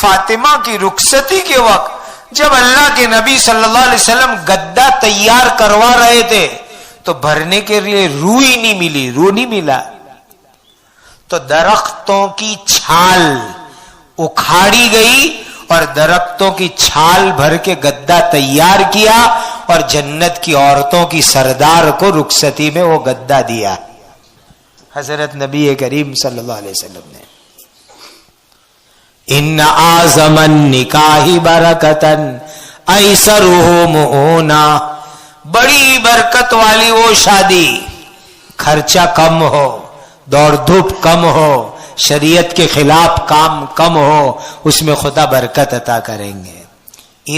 [SPEAKER 2] فاطمہ کی رخصتی کے وقت جب اللہ کے نبی صلی اللہ علیہ وسلم گدا تیار کروا رہے تھے تو بھرنے کے لیے روح ہی نہیں ملی، روح نہیں ملا، تو درختوں کی چھال اکھاڑی گئی اور درختوں کی چھال بھر کے گدا تیار کیا اور جنت کی عورتوں کی سردار کو رخصتی میں وہ گدا دیا حضرت نبی کریم صلی اللہ علیہ وسلم نے. ان اعظم النکاح برکتن ایسرہ مؤونا، بڑی برکت والی وہ شادی، خرچہ کم ہو، دوڑ دھوپ کم ہو، شریعت کے خلاف کام کم ہو، اس میں خدا برکت عطا کریں گے.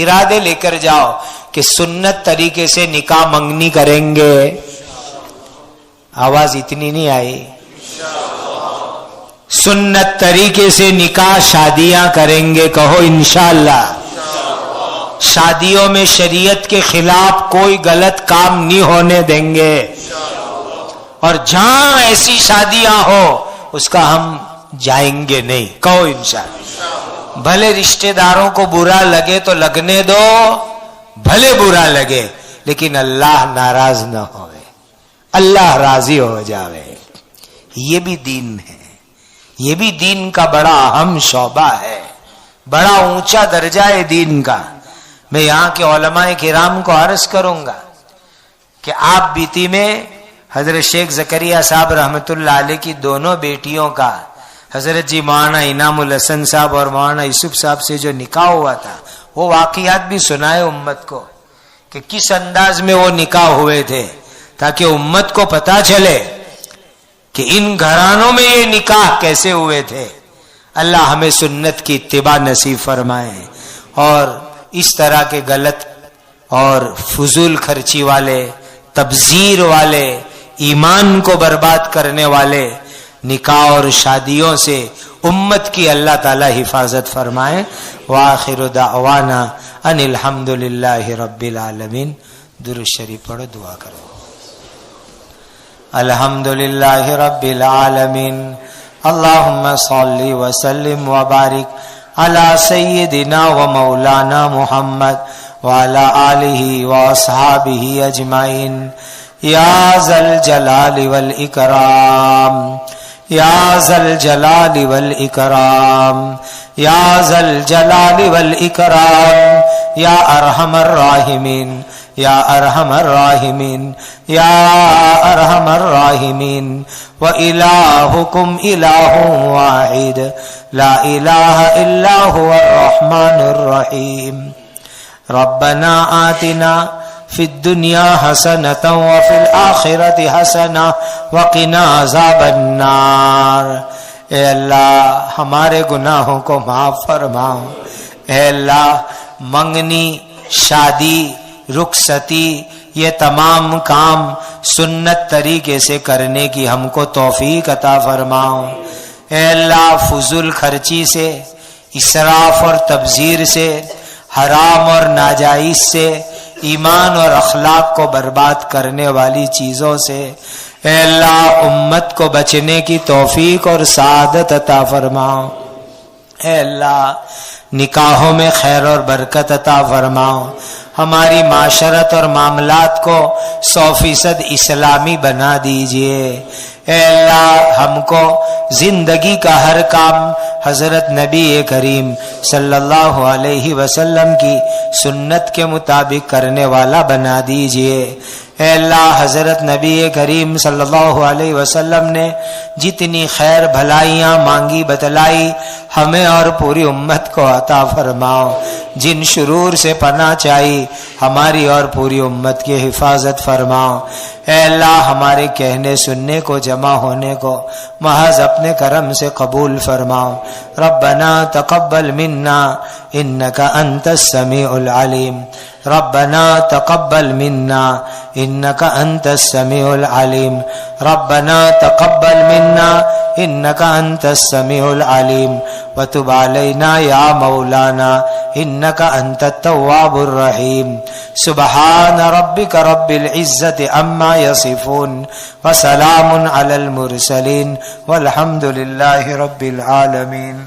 [SPEAKER 2] ارادے لے کر جاؤ کہ سنت طریقے سے نکاح منگنی کریں گے. آواز اتنی نہیں آئی. سنت طریقے سے نکاح شادیاں کریں گے، کہو انشاءاللہ. شادیوں میں شریعت کے خلاف کوئی غلط کام نہیں ہونے دیں گے، اور جہاں ایسی شادیاں ہو اس کا ہم جائیں گے نہیں، کہو انشاءاللہ. بھلے رشتہ داروں کو برا لگے تو لگنے دو، بھلے برا لگے، لیکن اللہ ناراض نہ ہوئے، اللہ راضی ہو جاوے. یہ بھی دین ہے، یہ بھی دین کا بڑا اہم شعبہ ہے، بڑا اونچا درجہ ہے دین کا. میں یہاں کے علماء کرام کو عرض کروں گا کہ آپ بیتی میں حضرت شیخ زکریا صاحب رحمت اللہ علیہ کی دونوں بیٹیوں کا حضرت جی مولانا انعام الحسن صاحب اور مولانا یوسف صاحب سے جو نکاح ہوا تھا وہ واقعات بھی سنائے امت کو کہ کس انداز میں وہ نکاح ہوئے تھے، تاکہ امت کو پتا چلے کہ ان گھرانوں میں یہ نکاح کیسے ہوئے تھے. اللہ ہمیں سنت کی اتباع نصیب فرمائے اور اس طرح کے غلط اور فضول خرچی والے، تبذیر والے، ایمان کو برباد کرنے والے نکاح اور شادیوں سے امت کی اللہ تعالی حفاظت فرمائے. وآخر دعوانا ان الحمد للہ رب العالمین. درود شریف پڑھو، دعا کرو. الحمد للہ رب العالمین. اللہم صلی وسلم وبارک علی سیدنا و مولانا محمد وعلی آلہ واصحابہ اجمعین. یا ذا الجلال والاکرام، یا ذا الجلال والاکرام، یا ذا الجلال والاکرام، یا ارحم الراحمین، یا ارحم الراحمین، یا ارحم الراحمین. وإلہکم الہ واحد لا الہ الا هو الرحمن الرحیم. ربنا آتنا فی الدنیا حسنۃ وفی الآخرۃ حسنۃ وقنا عذاب النار. اے اللہ ہمارے گناہوں کو معاف فرماؤ. اے اللہ منگنی، شادی، رخصتی، یہ تمام کام سنت طریقے سے کرنے کی ہم کو توفیق عطا فرماؤ. اے اللہ فضول خرچی سے، اسراف اور تبذیر سے، حرام اور ناجائز سے، ایمان اور اخلاق کو برباد کرنے والی چیزوں سے اے اللہ امت کو بچنے کی توفیق اور سعادت عطا فرماؤ. اے اللہ نکاحوں میں خیر اور برکت عطا فرماؤ. ہماری معاشرت اور معاملات کو 100% اسلامی بنا دیجئے. اے اللہ ہم کو زندگی کا ہر کام حضرت نبی کریم صلی اللہ علیہ وسلم کی سنت کے مطابق کرنے والا بنا دیجئے. اے اللہ حضرت نبی کریم صلی اللہ علیہ وسلم نے جتنی خیر بھلائیاں مانگی بتلائی ہمیں اور پوری امت کو عطا فرماؤ. جن شرور سے پناہ چاہی ہماری اور پوری امت کی حفاظت فرماؤ. اے اللہ ہمارے کہنے سننے کو جمع ہونے کو محض اپنے کرم سے قبول فرماؤ. ربنا تقبل منا انک انت السمیع العلیم. ربنا تقبل منا انک انت السمیع العلیم. ربنا تقبل منا انک انت السمیع العلیم وتب علینا یا مولانا انک انت التواب الرحیم. سبحان ربک رب العزت عما یصفون وسلام علی المرسلین والحمد للہ رب العالمین.